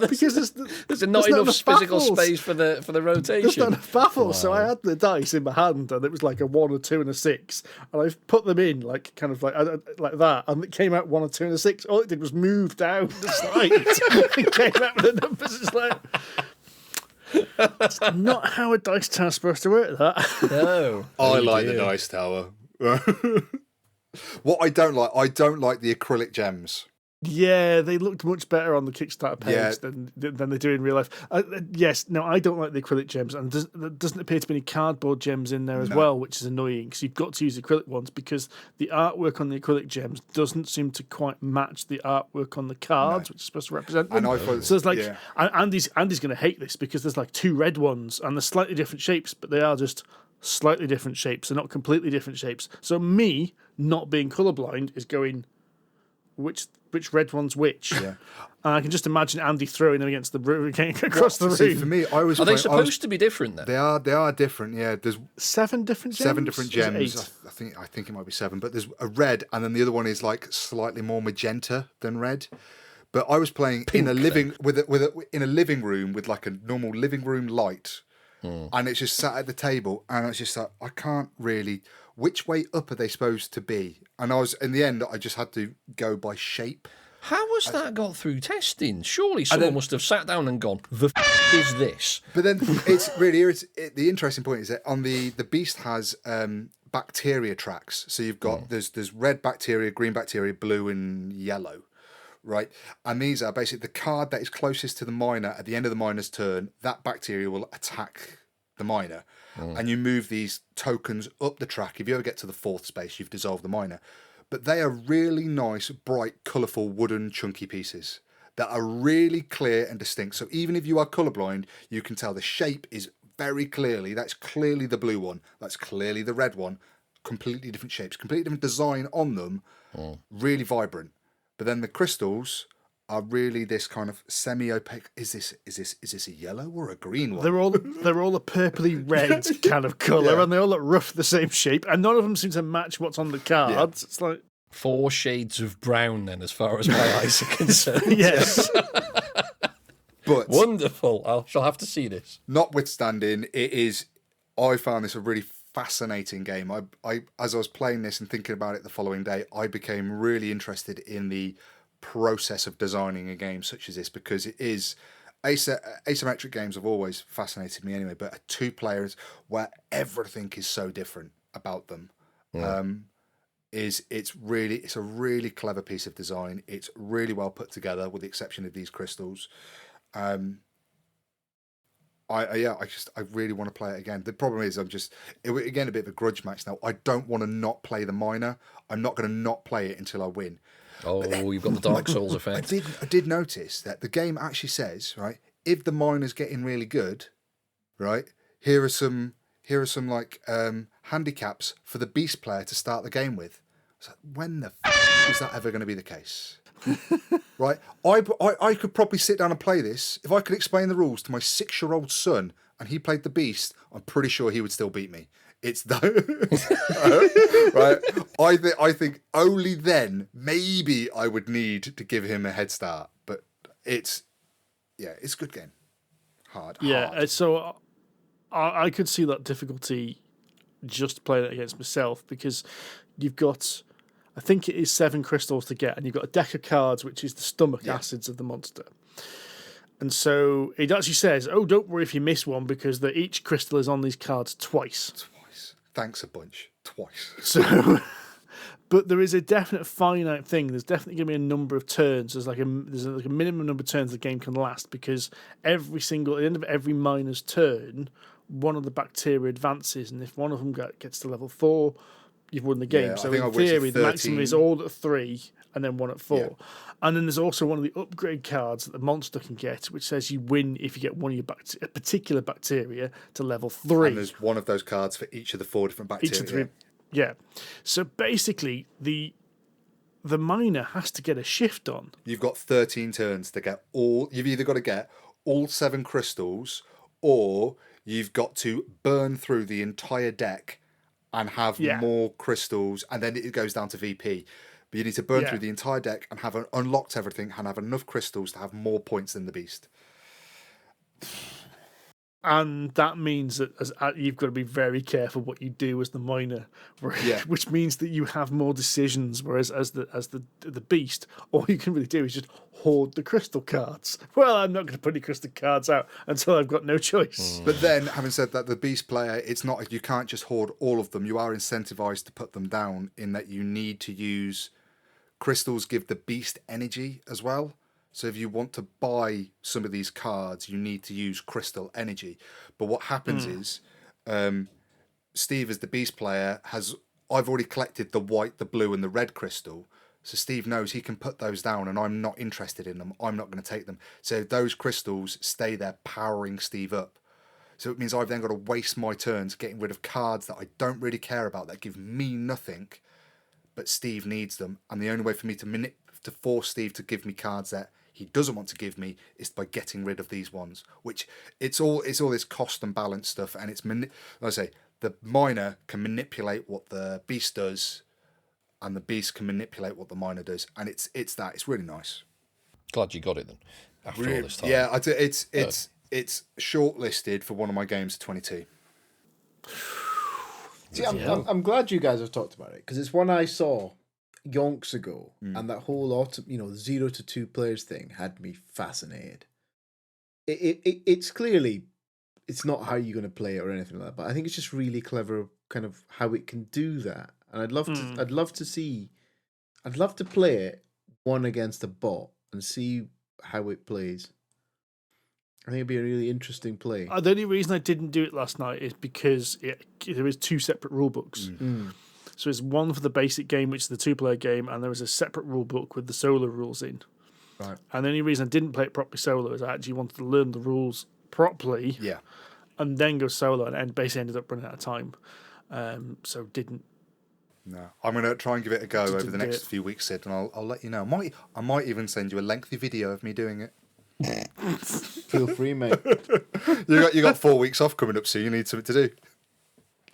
Because there's not enough physical space for the rotation. There's not enough baffles. So I had the dice in my hand, and it was like a 1, a 2, and a 6, and I put them in like kind of like that, and it came out 1, a 2, and a 6. All it did was move down the slide and came out with the numbers. It's like, that's not how a dice tower's supposed to work. That No, I like the dice tower. What I don't like the acrylic gems. Yeah, they looked much better on the Kickstarter page than they do in real life. Yes, no, I don't like the acrylic gems, and there doesn't appear to be any cardboard gems in there as well, which is annoying, because you've got to use acrylic ones, because the artwork on the acrylic gems doesn't seem to quite match the artwork on the cards, which is supposed to represent them. So it's like, Andy's going to hate this, because there's like 2 red ones, and they're slightly different shapes, but they are just slightly different shapes. They're not completely different shapes. So me, not being colourblind, is going, which red one's which? Yeah. And I can just imagine Andy throwing them against the room, across the room. See, for me, are they supposed to be different then? They are different. Yeah, there's 7 different gems. 7 different gems. I think it might be 7, but there's a red, and then the other one is like slightly more magenta than red. But I was playing in a living room with like a normal living room light, and it's just sat at the table, and it's just like, I can't really. Which way up are they supposed to be? And in the end, I just had to go by shape. How was that got through testing? Surely someone must have sat down and gone, the is this? But then it's really, the interesting point is that on the beast has bacteria tracks. So you've got, there's red bacteria, green bacteria, blue and yellow, right? And these are basically the card that is closest to the miner at the end of the miner's turn, that bacteria will attack the miner. And you move these tokens up the track. If you ever get to the 4th space, you've dissolved the miner. But they are really nice, bright, colourful, wooden, chunky pieces that are really clear and distinct. So even if you are colourblind, you can tell the shape is very clearly, that's clearly the blue one, that's clearly the red one, completely different shapes, completely different design on them, really vibrant. But then the crystals are really this kind of semi-opaque. Is this a yellow or a green one? They're all a purpley red kind of colour, and they all look rough the same shape, and none of them seem to match what's on the cards. It's like 4 shades of brown, then, as far as my eyes are concerned. yes. But Wonderful. I shall have to see this. notwithstanding, I found this a really fascinating game. I as I was playing this and thinking about it the following day, I became really interested in the process of designing a game such as this, because it is asymmetric games have always fascinated me anyway, but 2 players where everything is so different about them. It's a really clever piece of design. It's really well put together, with the exception of these crystals. I really want to play it again. The problem is again a bit of a grudge match now. I don't want to not play the miner. I'm not going to not play it until I win. Oh, you've got the Dark Souls effect. I did notice that the game actually says, right, if the miner's getting really good, right, here are some like handicaps for the beast player to start the game with. So when the is that ever going to be the case? Right, I could probably sit down and play this. If I could explain the rules to my 6-year-old son and he played the beast, I'm pretty sure he would still beat me. It's right. I think only then maybe I would need to give him a head start. But it's a good game. Hard. So I could see that difficulty just playing it against myself, because you've got, I think it is 7 crystals to get, and you've got a deck of cards, which is the stomach acids of the monster. And so it actually says, oh, don't worry if you miss one, because each crystal is on these cards twice. Thanks a bunch. Twice. So, but there is a definite finite thing. There's definitely going to be a number of turns. There's like a minimum number of turns the game can last, because at the end of every miner's turn, one of the bacteria advances, and if one of them gets to level 4, you've won the game. Yeah, so in theory, the maximum is all at 3 and then 1 at 4. Yeah. And then there's also one of the upgrade cards that the monster can get, which says you win if you get one of a particular bacteria to level 3. And there's one of those cards for each of the 4 different bacteria. Each of the 3, yeah. So basically, the miner has to get a shift on. You've got 13 turns to get all. You've either got to get all 7 crystals, or you've got to burn through the entire deck and have more crystals, and then it goes down to VP. But you need to burn through the entire deck and have unlocked everything and have enough crystals to have more points than the beast. And that means that you've got to be very careful what you do as the miner, which means that you have more decisions. Whereas as the beast, all you can really do is just hoard the crystal cards. Well, I'm not going to put any crystal cards out until I've got no choice. But then, having said that, the beast player, it's not, you can't just hoard all of them. You are incentivized to put them down, in that you need to use crystals. Give the beast energy as well. So if you want to buy some of these cards, you need to use crystal energy. But what happens is, Steve, as the beast player, I've already collected the white, the blue, and the red crystal. So Steve knows he can put those down, and I'm not interested in them. I'm not going to take them. So those crystals stay there powering Steve up. So it means I've then got to waste my turns getting rid of cards that I don't really care about, that give me nothing, but Steve needs them. And the only way for me to force Steve to give me cards that he doesn't want to give me is by getting rid of these ones, which it's all this cost and balance stuff. And the miner can manipulate what the beast does, and the beast can manipulate what the miner does. And it's really nice. Glad you got it then, after all this time. Yeah, it's shortlisted for one of my games of 22. See, I'm glad you guys have talked about it, because it's one I saw yonks ago, and that whole 0 to 2 players thing had me fascinated. It's clearly, it's not how you're going to play it or anything like that, but I think it's just really clever, kind of how it can do that. And I'd love to play it one against a bot and see how it plays. I think it'd be a really interesting play. The only reason I didn't do it last night is because there is 2 separate rule books. So it's one for the basic game, which is the 2-player game, and there was a separate rule book with the solo rules in. Right. And the only reason I didn't play it properly solo is I actually wanted to learn the rules properly. Yeah. and then go solo, and basically ended up running out of time. So didn't. No, I'm going to try and give it a go over the next few weeks, Sid, and I'll let you know. I might even send you a lengthy video of me doing it. Feel free, mate. You got 4 weeks off coming up, so you need something to do.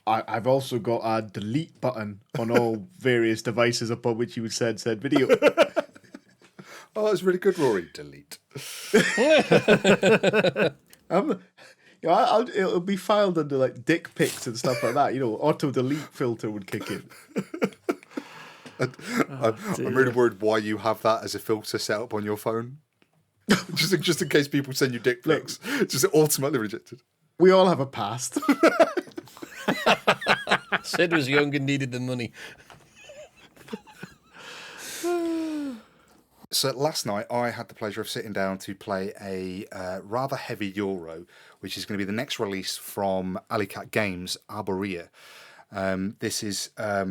I've also got a delete button on all various devices upon which you would send said video. Oh, that's really good, Rory. Delete. It'll be filed under like dick pics and stuff like that. Auto delete filter would kick in. I'm really worried why you have that as a filter set up on your phone. just in case people send you dick pics, just ultimately rejected. We all have a past. Sid was young and needed the money. So last night I had the pleasure of sitting down to play a rather heavy Euro, which is going to be the next release from Alicat Games, Arborea. This is a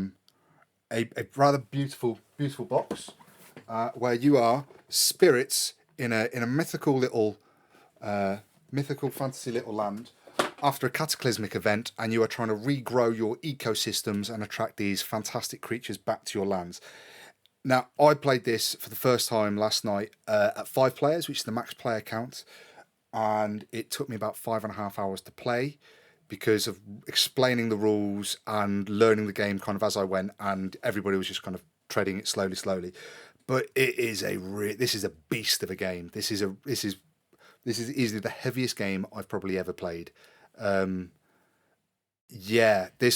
rather beautiful box where you are spirits in a mythical fantasy little land after a cataclysmic event, and you are trying to regrow your ecosystems and attract these fantastic creatures back to your lands. Now, I played this for the first time last night at 5 players, which is the max player count, and it took me about 5.5 hours to play because of explaining the rules and learning the game kind of as I went, and everybody was just kind of treading it slowly. But it is this is a beast of a game. This is easily the heaviest game I've probably ever played. This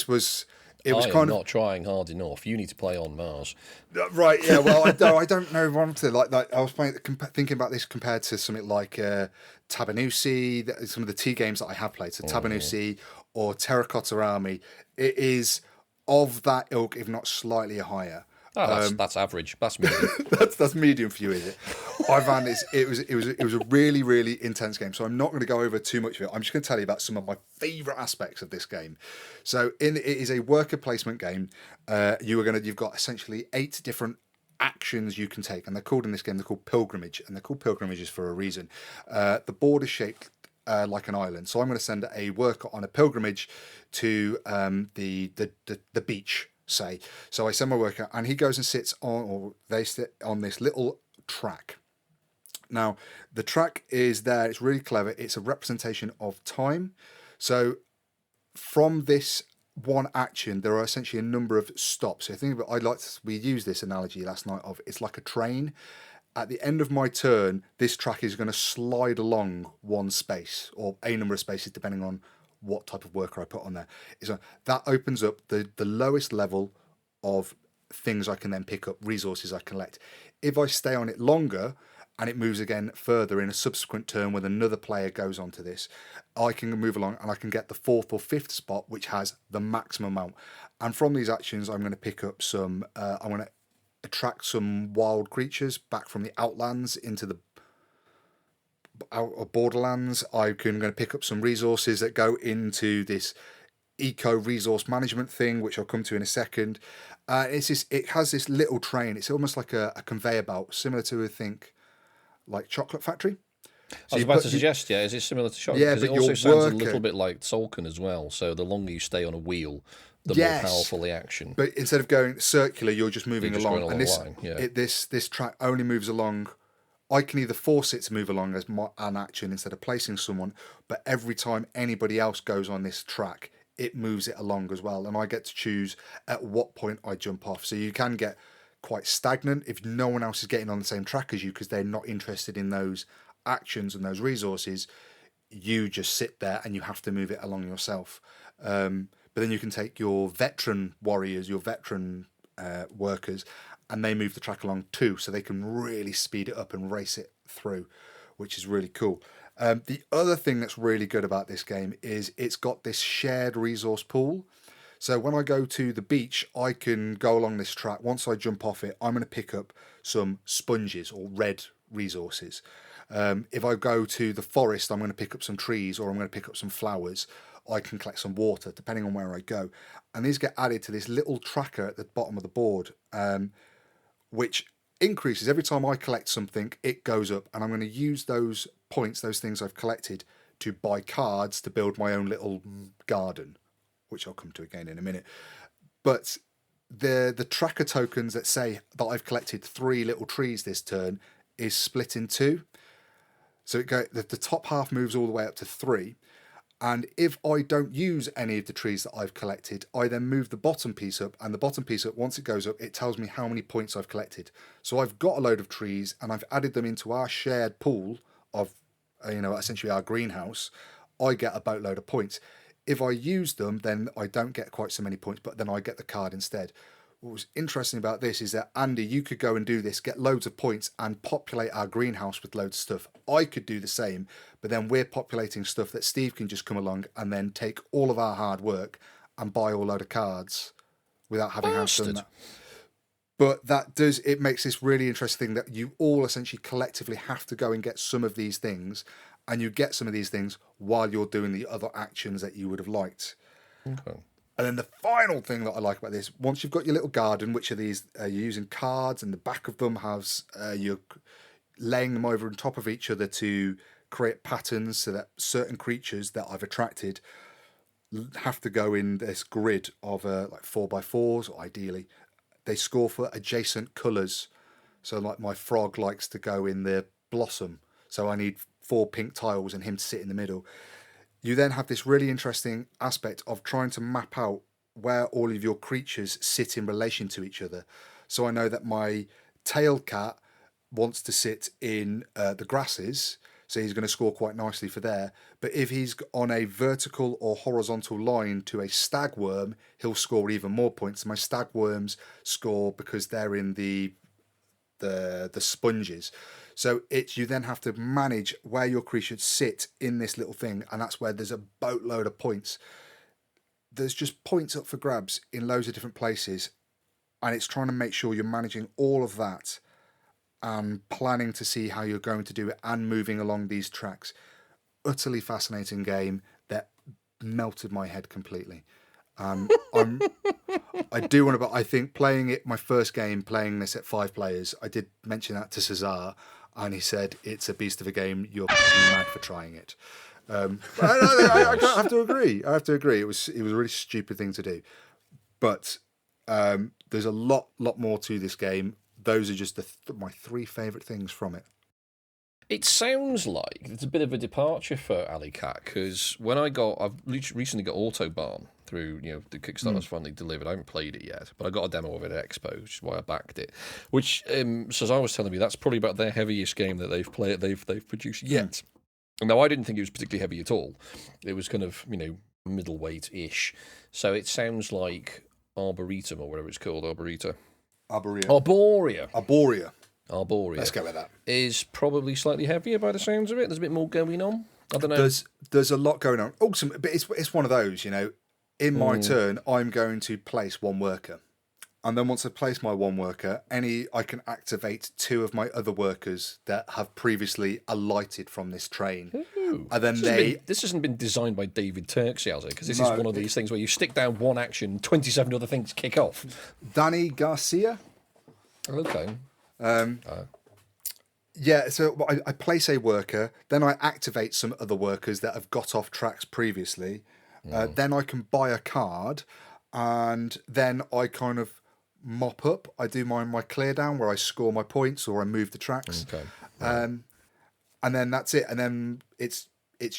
was. It was I am not trying hard enough. You need to play on Mars. Right, yeah, well, I don't know what to like. I was thinking about this compared to something like Tabanusi, some of the T games that I have played. So Tabanusi or Terracotta Army. It is of that ilk, if not slightly higher. Oh, that's average. That's medium. that's medium for you, is it? I found it was a really, really intense game. So I'm not going to go over too much of it. I'm just going to tell you about some of my favourite aspects of this game. So it is a worker placement game. You've got essentially 8 different actions you can take, and they're called in this game. They're called pilgrimage, and they're called pilgrimages for a reason. The board is shaped like an island. So I'm going to send a worker on a pilgrimage to the beach. Say, so I send my worker, and he goes and sits on, or they sit on this little track. Now, the track is there. It's really clever. It's a representation of time. So, from this one action, there are essentially a number of stops. So, think about. We used this analogy last night of it's like a train. At the end of my turn, this track is going to slide along one space or a number of spaces, depending on what type of worker I put on there. That opens up the lowest level of things I can then pick up, resources I collect. If I stay on it longer and it moves again further in a subsequent turn when another player goes onto this, I can move along and I can get the 4th or 5th spot, which has the maximum amount. And from these actions, I'm going to pick up some, I'm going to attract some wild creatures back from the outlands into the out of Borderlands. I'm going to pick up some resources that go into this eco resource management thing, which I'll come to in a second. It has this little train. It's almost like a conveyor belt, similar to like Chocolate Factory. I was about to suggest, is it similar to Chocolate? Yeah, because but it also sounds a little bit like Tolkien as well. So the longer you stay on a wheel, the more powerful the action. But instead of going circular, you're just moving along. And this track only moves along. I can either force it to move along as an action instead of placing someone, but every time anybody else goes on this track, it moves it along as well, and I get to choose at what point I jump off. So you can get quite stagnant if no one else is getting on the same track as you because they're not interested in those actions and those resources. You just sit there and you have to move it along yourself. But then you can take your veteran warriors, your veteran workers, and they move the track along too, so they can really speed it up and race it through, which is really cool. The other thing that's really good about this game is it's got this shared resource pool. So when I go to the beach, I can go along this track. Once I jump off it, I'm going to pick up some sponges or red resources. If I go to the forest, I'm going to pick up some trees, or I'm going to pick up some flowers. I can collect some water, depending on where I go. And these get added to this little tracker at the bottom of the board, which increases every time I collect something. It goes up, and I'm going to use those points, those things I've collected, to buy cards to build my own little garden, which I'll come to again in a minute. But the tracker tokens that say that I've collected 3 little trees this turn is split in 2. So the top half moves all the way up to 3. And if I don't use any of the trees that I've collected, I then move the bottom piece up, and the bottom piece up, once it goes up, it tells me how many points I've collected. So I've got a load of trees, and I've added them into our shared pool of, essentially our greenhouse. I get a boatload of points. If I use them, then I don't get quite so many points, but then I get the card instead. What was interesting about this is that, Andy, you could go and do this, get loads of points and populate our greenhouse with loads of stuff. I could do the same, but then we're populating stuff that Steve can just come along and then take all of our hard work and buy a load of cards without having done that. But it makes this really interesting that you all essentially collectively have to go and get some of these things, and you get some of these things while you're doing the other actions that you would have liked. Okay. And then the final thing that I like about this, once you've got your little garden, which are these, you're using cards, and the back of them has, you're laying them over on top of each other to create patterns so that certain creatures that I've attracted have to go in this grid of like 4x4s, ideally. They score for adjacent colours. So like my frog likes to go in the blossom. So I need 4 pink tiles and him to sit in the middle. You then have this really interesting aspect of trying to map out where all of your creatures sit in relation to each other. So I know that my tailed cat wants to sit in the grasses, so he's going to score quite nicely for there. But if he's on a vertical or horizontal line to a stagworm, he'll score even more points. My stagworms score because they're in the sponges. So you then have to manage where your creatures sit in this little thing, and that's where there's a boatload of points. There's just points up for grabs in loads of different places, and it's trying to make sure you're managing all of that and planning to see how you're going to do it and moving along these tracks. Utterly fascinating game that melted my head completely. I do want to, but I think playing it, my first game, playing this at 5 players, I did mention that to Cesar, and he said it's a beast of a game. You're mad for trying it. I have to agree. It was a really stupid thing to do, but there's a lot more to this game. Those are just my 3 favourite things from it. It sounds like it's a bit of a departure for Alley Cat, because I've recently got Autobahn through, the Kickstarter's finally delivered. I haven't played it yet, but I got a demo of it at Expo, which is why I backed it. Which, Cesar was telling me, that's probably about their heaviest game that they've produced yet. Now, I didn't think it was particularly heavy at all. It was kind of, middleweight-ish. So it sounds like Arboretum, or whatever it's called, Arborea. Let's go with that. Is probably slightly heavier by the sounds of it. There's a bit more going on. I don't know. There's a lot going on. Also, but it's one of those, In my turn, I'm going to place 1 worker. And then once I place my 1 worker, I can activate 2 of my other workers that have previously alighted from this train. Ooh. And then this hasn't been designed by David Turksey, has it? Because this is one of these things where you stick down 1 action, 27 other things kick off. Danny Garcia. Okay. Yeah, so I place a worker, then I activate some other workers that have got off tracks previously. Then I can buy a card, and then I kind of mop up. I do my clear down where I score my points or I move the tracks. Okay. And then that's it. And then it's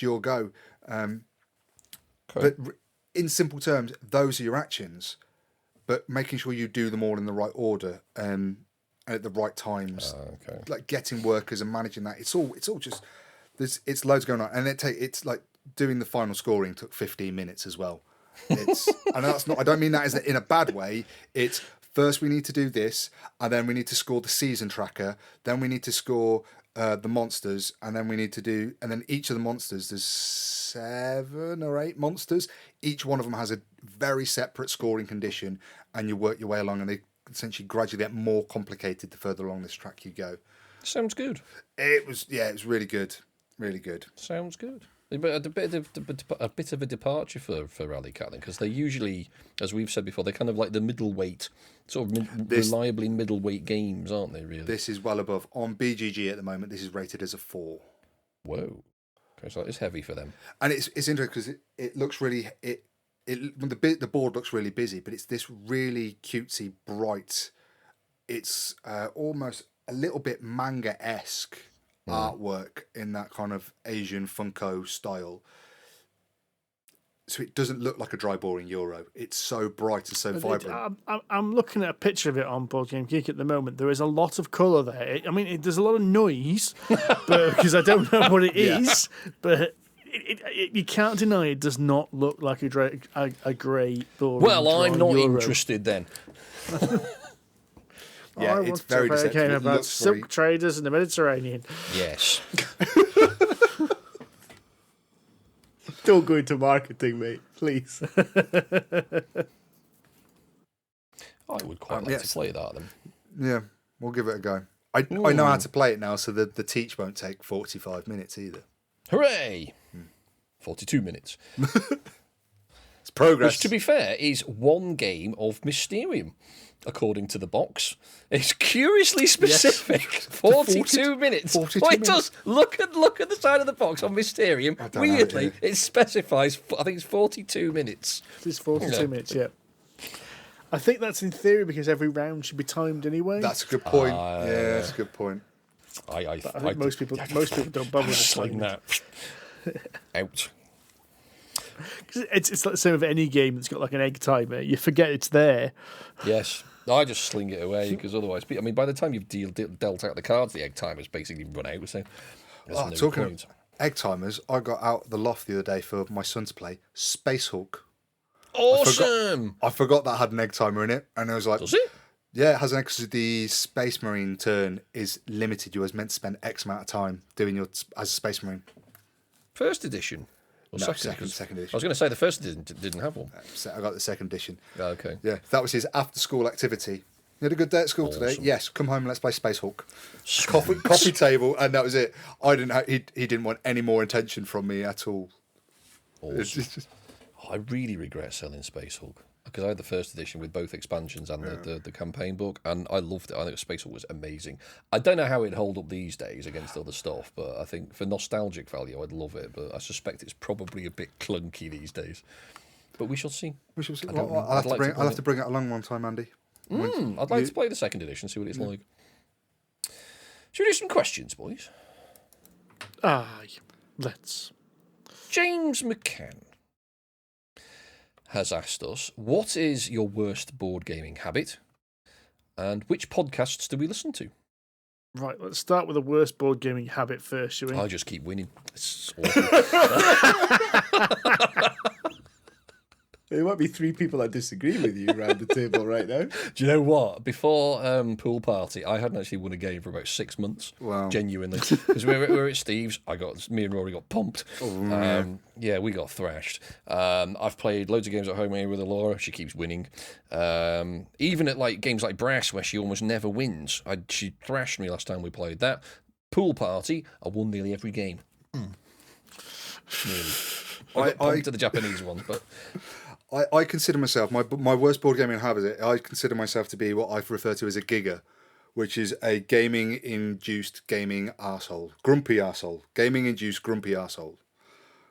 your go. But in simple terms, those are your actions. But making sure you do them all in the right order and at the right times, like getting workers and managing that. It's all just it's loads going on, and it's like doing the final scoring took 15 minutes as well. It's and that's not. I don't mean that as in a bad way. It's first we need to do this, and then we need to score the season tracker. Then we need to score the monsters, and then we need to do, and then each of the monsters, there's 7 or 8 monsters. Each one of them has a very separate scoring condition, and you work your way along, and they essentially gradually get more complicated the further along this track you go. Sounds good. It was really good. Sounds good. But a bit of a departure for Rally Cat, because they're usually, as we've said before, they're kind of like the middleweight, sort of reliably middleweight games, aren't they? Really, this is well above on BGG at the moment. This is rated as a 4. Whoa. So it's heavy for them. And it's interesting because it looks really the board looks really busy, but it's this really cutesy, bright. It's almost a little bit manga-esque artwork in that kind of Asian Funko style. So it doesn't look like a dry, boring Euro. It's so bright and so vibrant. I'm looking at a picture of it on Board Game Geek at the moment. There is a lot of colour there. I mean, there's a lot of noise because I don't know what it is, but you can't deny it does not look like a grey boring. Well, I'm not Euro. interested then. Yeah, it's very deceptive. About silk traders in the Mediterranean. Yes. Don't go into marketing, mate, please. I would quite like to play that then. Yeah, we'll give it a go. I know how to play it now, so the teach won't take 45 minutes either. Hooray! 42 minutes. It's progress. Which, to be fair, is one game of Mysterium, according to the box. It's curiously specific. Yes. 42 minutes. 42 it minutes. does. Look at the side of the box on Mysterium. Weirdly, it specifies, I think it's 42 minutes. It's 42 minutes, yeah. I think that's in theory because every round should be timed anyway. That's a good point. Yeah, that's a good point. I think most people don't bother with sling that out. It's like the same with any game that's got like an egg timer. You forget it's there. Yes. I just sling it away because otherwise, I mean, by the time you've dealt out the cards, the egg timer's basically run out. So there's no talking point. of egg timers, I got out the loft the other day for my son to play Space Hulk. Awesome! I forgot that had an egg timer in it, and I was like, Does it? Yeah, it has an egg because the Space Marine turn is limited. You was meant to spend X amount of time doing your as a Space Marine. First edition? Or No, second second edition. I was going to say the first edition didn't have one. So I got the second edition. Oh, okay. Yeah, that was his after-school activity. You had a good day at school today? Awesome. Yes. Come home and let's play Space Hulk. Coffee table, and that was it. I didn't. He didn't want any more attention from me at all. Awesome. I really regret selling Space Hulk because I had the first edition with both expansions and the campaign book, and I loved it. I think Space Hulk was amazing. I don't know how it'd hold up these days against other stuff, but I think for nostalgic value, I'd love it. But I suspect it's probably a bit clunky these days. But we shall see. We shall see. I'll have to bring it along one time, Andy. I'd like to play the second edition, see what it's like. Should we do some questions, boys? Aye, let's. James McCann has asked us, what is your worst board gaming habit? And which podcasts do we listen to? Right, let's start with the worst board gaming habit first, shall we? I just keep winning. It's awful. There might be 3 people that disagree with you around the table right now. Do you know what? Before Poole Party, I hadn't actually won a game for about 6 months. Wow. Genuinely. Because we were at Steve's. Me and Rory got pumped. Yeah, we got thrashed. I've played loads of games at home here with Laura. She keeps winning. Even at like games like Brass, where she almost never wins. She thrashed me last time we played that. Poole Party, I won nearly every game. Nearly. I got pumped to the Japanese one, but... I consider myself, my worst board gaming habit, I consider myself to be what I refer to as a gigger, which is a gaming-induced gaming arsehole. Grumpy arsehole. Gaming-induced grumpy arsehole.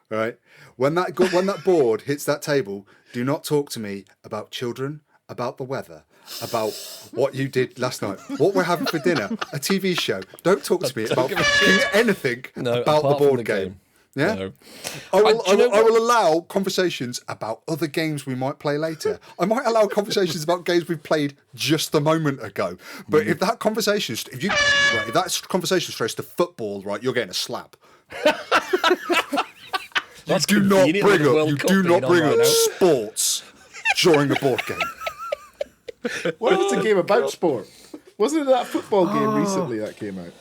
Right? When that board hits that table, do not talk to me about children, about the weather, about what you did last night, what we're having for dinner, a TV show. Don't talk to me about anything about the board game. Yeah, no. I will allow conversations about other games we might play later. I might allow conversations about games we've played just a moment ago. But if that conversation, if that conversation strays to football, right, you're getting a slap. You do not bring up sports during a board game. What was a game about sport? Wasn't it that football game recently that came out?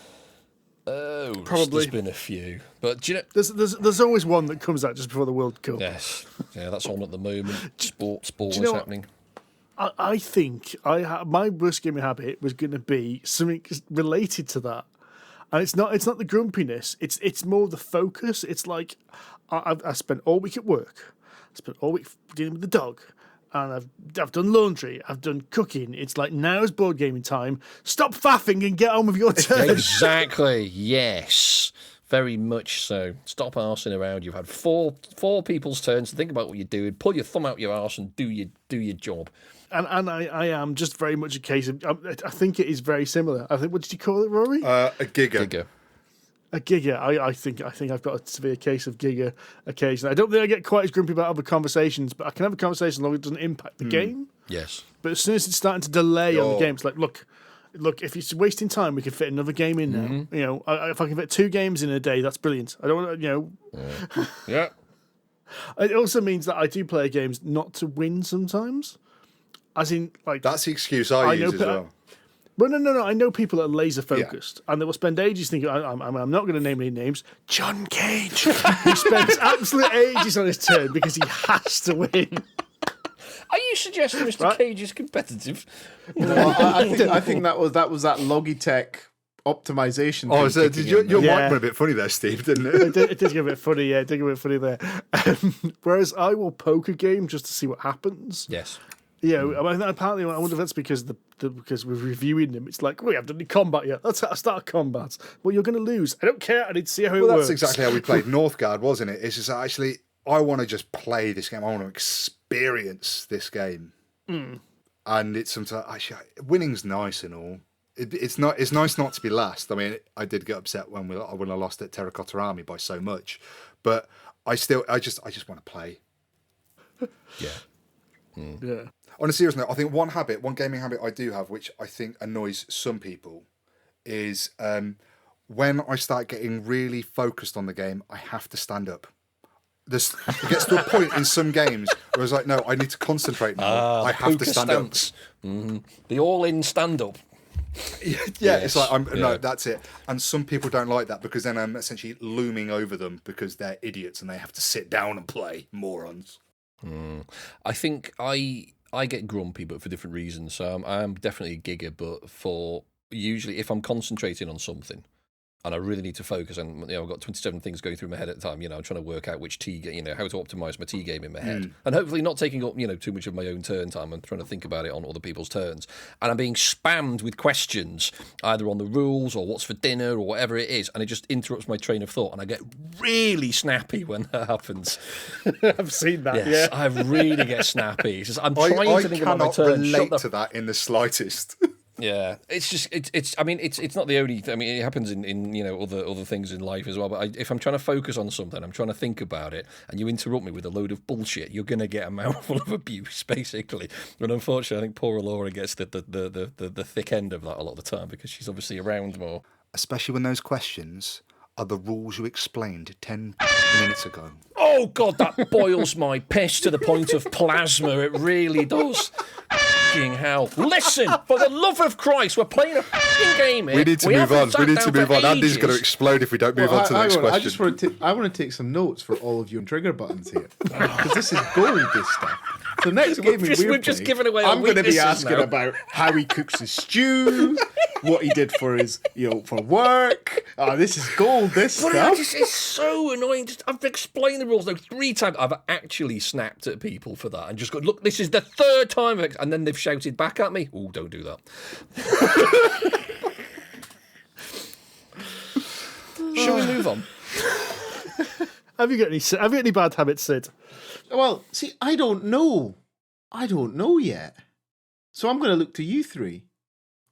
Oh, probably. There's been a few, but do you know, there's always one that comes out just before the World Cup. Yes, yeah, that's on at the moment. Sports ball is happening. I think my worst gaming habit was going to be something related to that, and it's not the grumpiness. It's more the focus. It's like I spent all week at work. I spent all week dealing with the dog. And I've done laundry, I've done cooking. It's like, now's board gaming time. Stop faffing and get on with your turn. Exactly, yes. Very much so. Stop arsing around. You've had four people's turns to think about what you're doing. Pull your thumb out your arse and do your job. And I am just very much a case of. I think it is very similar. I think. What did you call it, Rory? A Giga. A Giga. I think I've got a severe case of Giga occasionally. I don't think I get quite as grumpy about other conversations, but I can have a conversation as long as it doesn't impact the game. Yes. But as soon as it's starting to delay on the game, it's like, look, if it's wasting time, we can fit another game in now. You know, if I can fit 2 games in a day, that's brilliant. I don't want to, Yeah. It also means that I do play games not to win sometimes. As in, like... That's the excuse I use as well. But no. I know people that are laser focused, and they will spend ages thinking. I'm not going to name any names. John Cage, who spends absolute ages on his turn because he has to win. Are you suggesting Mr. Cage is competitive? No, I think that was that Logitech optimization. Oh, so did your mic went a bit funny there, Steve? Didn't it? It did get a bit funny. Yeah, it did get a bit funny there. Whereas I will poke a game just to see what happens. Yes. Yeah, apparently, I wonder if that's because because we're reviewing them. It's like, we haven't done any combat yet. Let's start a combat. Well, you're going to lose. I don't care. I need to see how it works. That's exactly how we played Northgard, wasn't it? It's just actually, I want to just play this game. I want to experience this game. And it's sometimes actually winning's nice and all. It's nice not to be last. I mean, I did get upset when I lost at Terracotta Army by so much, but I just want to play. Yeah. On a serious note, I think one gaming habit I do have, which I think annoys some people, is when I start getting really focused on the game, I have to stand up. It gets to a point in some games where it's like, no, I need to concentrate now. I have to stand up. The all-in stand-up. Yeah, it's like no, that's it. And some people don't like that because then I'm essentially looming over them because they're idiots and they have to sit down and play. Morons. I think I get grumpy, but for different reasons. So I'm definitely a Giga, but for usually if I'm concentrating on something and I really need to focus, and I've got 27 things going through my head at the time. I'm trying to work out which how to optimize my tea game in my head, and hopefully not taking up too much of my own turn time. I'm trying to think about it on other people's turns, and I'm being spammed with questions either on the rules or what's for dinner or whatever it is, and it just interrupts my train of thought, and I get really snappy when that happens. I've seen that. Yes, Yeah, I really get snappy. It's just, I'm trying to think about my turn. I cannot relate to that in the slightest. Yeah, it's just it's. I mean, it's not the only. I mean, it happens in other things in life as well. But if I'm trying to focus on something, I'm trying to think about it, and you interrupt me with a load of bullshit, you're going to get a mouthful of abuse, basically. And unfortunately, I think poor Laura gets the thick end of that a lot of the time because she's obviously around more. Especially when those questions are the rules you explained 10 minutes ago. Oh God, that boils my piss to the point of plasma. It really does. Hell. Listen, for the love of Christ, we're playing a fucking game here. We need to move on. Andy's going to explode if we don't move on to the next question. I want to take some notes for all of you on trigger buttons here. Because this is gold, this stuff. The next game we've just given away. I'm going to be asking about how he cooks his stew, what he did for his, for work. Oh, this is gold, this stuff. It's so annoying. I've explained the rules like 3 times. I've actually snapped at people for that and just gone, look, this is the 3rd time. And then they've shouted back at me. Oh, don't do that. Shall we move on? Have you got any bad habits, Sid? Well, see, I don't know yet. So I'm going to look to you 3.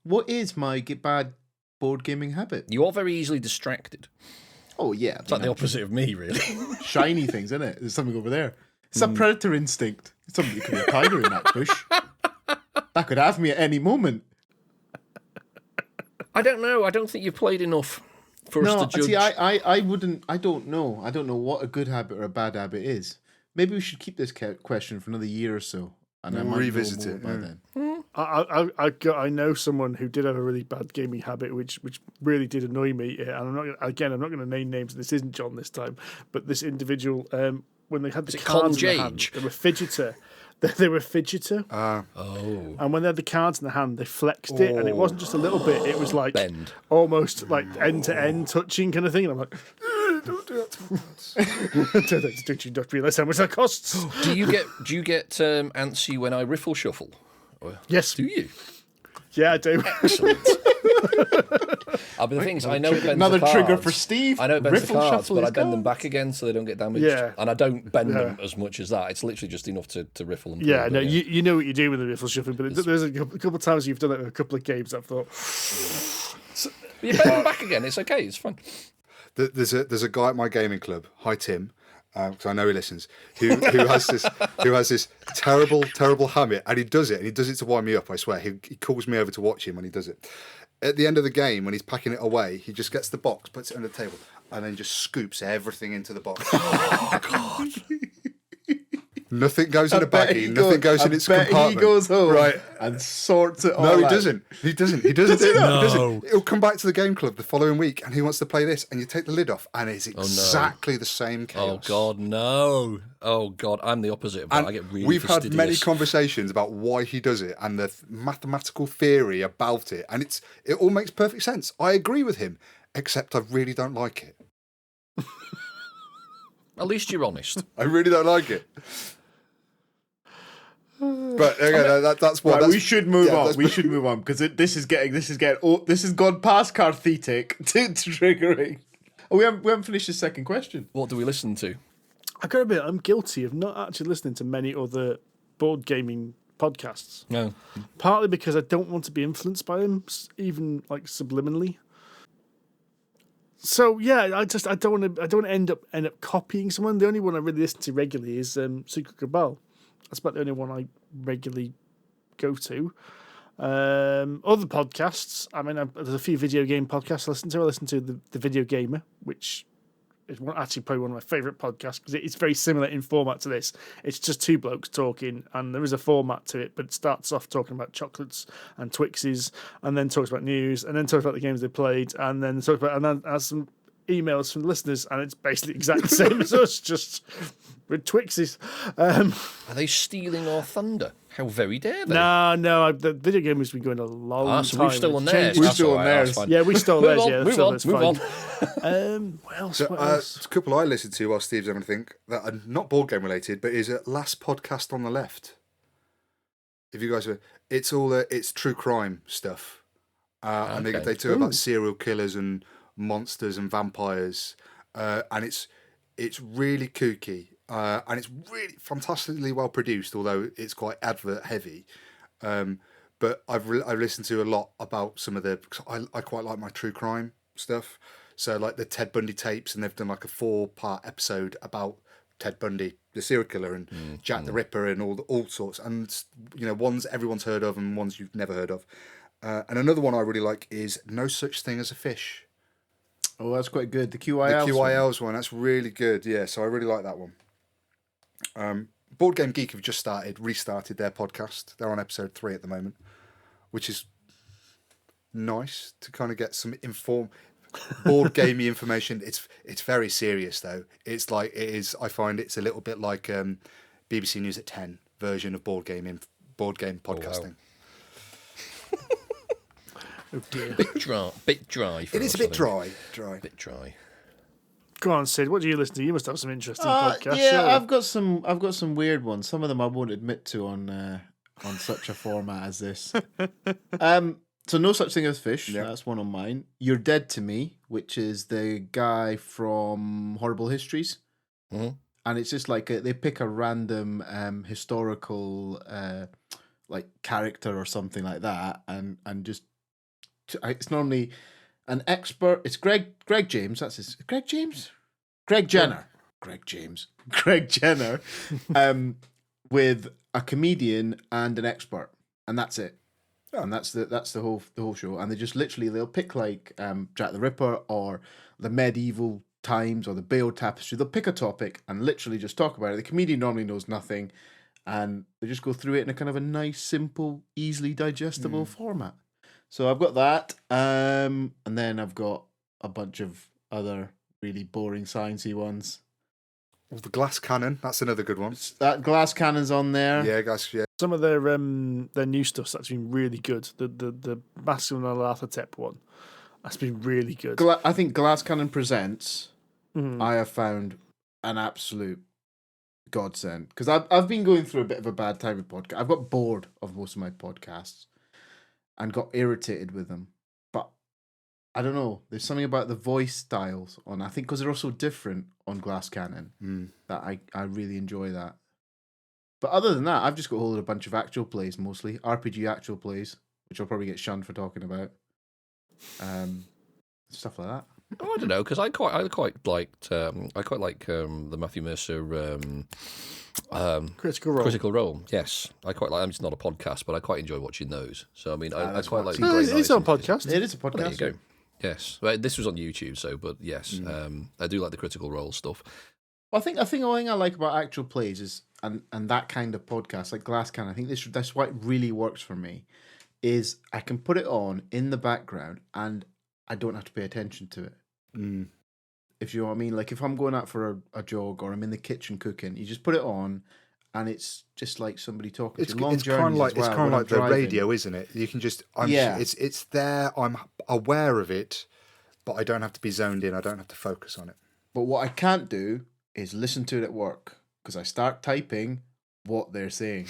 What is my bad board gaming habit? You are very easily distracted. Oh, yeah. It's like the opposite of me, really. Shiny things, isn't it? There's something over there. It's a predator instinct. Somebody could be a tiger in that bush. That could have me at any moment. I don't know. I don't think you've played enough for us to judge. See, I wouldn't. I don't know. I don't know what a good habit or a bad habit is. Maybe we should keep this question for another year or so, and I might revisit it by then. I know someone who did have a really bad gaming habit, which really did annoy me. And I'm not going to name names. This isn't John this time, but this individual, when they had the cards in their hand, they were fidgeter. They were fidgeter. And when they had the cards in the hand, they flexed it, and it wasn't just a little bit. It was like almost like end to end touching kind of thing. And I'm like, don't do that to me. Don't you not realise how much that costs? Do you get antsy when I riffle shuffle? Yes. Do you? Yeah, I do. Excellent. But the thing is, I know it bends Another the trigger cards. for Steve. I know it bends the Riffle cards, shuffle but I his bend them cards. back again so they don't get damaged. Yeah. And I don't bend them as much as that. It's literally just enough to riffle them. Yeah, through, no, you know what you do with the riffle shuffling, but there's a couple of times you've done it in a couple of games. I've thought, But you bend them back again. It's okay. It's fun. There's a guy at my gaming club. Hi Tim, because I know he listens. Who has this terrible habit, and he does it to wind me up. I swear. He calls me over to watch him when he does it. At the end of the game, when he's packing it away, he just gets the box, puts it on the table, and then just scoops everything into the box. Oh God. Nothing goes in a baggie. Nothing goes in its compartment. He goes home right and sorts it all No, he out. doesn't. He doesn't do that. He No. doesn't. He'll come back to the game club the following week and he wants to play this, and you take the lid off, and it's exactly the same chaos. Oh God, no. Oh God, I'm the opposite of that. And I get really we've had many fastidious. conversations about why he does it and the mathematical theory about it, and it all makes perfect sense. I agree with him, except I really don't like it. At least you're honest. I really don't like it. But okay, that's what. Right, we should move on. that's- We should move on because this has gone past Carthetic to triggering. Oh, we haven't finished the second question. What do we listen to? I gotta admit, I'm guilty of not actually listening to many other board gaming podcasts. No. Partly because I don't want to be influenced by them, even like subliminally. So yeah, I don't want to end up copying someone. The only one I really listen to regularly is Secret Cabal. That's about the only one I regularly go to. Other podcasts, I mean, there's a few video game podcasts I listen to. I listen to the Video Gamer, which is actually probably one of my favourite podcasts because it's very similar in format to this. It's just two blokes talking, and there is a format to it, but it starts off talking about chocolates and Twixes, and then talks about news, and then talks about the games they played, and then has some emails from the listeners, and it's basically exactly the same as us, just with Twixes. Are they stealing our thunder? How very dare they? No, the Video Game has been going a long time. So we've stolen It's theirs. changed. We've That's stolen all right, theirs. that's fine. Yeah, we stole theirs. Yeah, Move so on, that's move on. fine. What else? So, What else? a couple I listen to while Steve's having a think that are not board game related, but is Last Podcast on the Left. If you guys are, it's true crime stuff, and Okay. they talk about serial killers and monsters and vampires, and it's really kooky, and it's really fantastically well produced, although it's quite advert heavy. But I've listened to a lot about some of the. I quite like my true crime stuff. So like the Ted Bundy tapes, and they've done like a 4-part episode about Ted Bundy, the serial killer, and Jack the Ripper, and all sorts. And ones everyone's heard of, and ones you've never heard of. And another one I really like is No Such Thing as a Fish. Oh, that's quite good. The QILs. The QILs one, that's really good. Yeah, so I really like that one. Board Game Geek have just restarted their podcast. They're on episode 3 at the moment, which is nice to kind of get some board gamey information. It's very serious though. It's like it is. I find it's a little bit like BBC News at 10 version of board game podcasting. Oh dear. Bit dry. For It is us, a bit I think. dry. Bit dry. Go on, Sid. What do you listen to? You must have some interesting podcasts. Yeah, surely. I've got some weird ones. Some of them I won't admit to on such a format as this. So No Such Thing as Fish. Yeah. That's one on mine. You're Dead to Me, which is the guy from Horrible Histories. Mhm. And it's just like they pick a random historical like character or something like that, and just it's normally an expert. It's Greg James. That's his Greg James. Greg Jenner. Greg Jenner. With a comedian and an expert, and that's it. And that's the whole show. And they just they'll pick like Jack the Ripper or the medieval times or the Bale Tapestry. They'll pick a topic and literally just talk about it. The comedian normally knows nothing, and they just go through it in a kind of a nice, simple, easily digestible format. So I've got that, and then I've got a bunch of other really boring sciencey ones. Well, the Glass Cannon, that's another good one. That Glass Cannon's on there. Yeah, guys. Yeah. Some of their new stuff's actually been really good. The Bastion and Alathatep one, that's been really good. I think Glass Cannon Presents, I have found an absolute godsend. Because I've been going through a bit of a bad time with podcasts. I've got bored of most of my podcasts and got irritated with them. But I don't know. There's something about the voice styles on. I think because they're also different on Glass Cannon that I really enjoy that. But other than that, I've just got hold of a bunch of actual plays mostly, RPG actual plays, which I'll probably get shunned for talking about. Stuff like that. Oh, I don't know, because I quite like the Matthew Mercer Critical Role. Yes, I quite like. It's not a podcast, but I quite enjoy watching those. So I mean, I quite like. It's on podcast. It is a podcast. Well, there you go. Yes, well, this was on YouTube. So, but yes, I do like the Critical Role stuff. Well, I think the thing I like about actual plays is and that kind of podcast like Glass Cannon. I think that's why it really works for me. Is I can put it on in the background and I don't have to pay attention to it. If you know what I mean. Like if I'm going out for a jog or I'm in the kitchen cooking, you just put it on and it's just like somebody talking. It's kind of like the radio, isn't it? You can just it's there. I'm aware of it, but I don't have to be zoned in. I don't have to focus on it. But what I can't do is listen to it at work because I start typing what they're saying.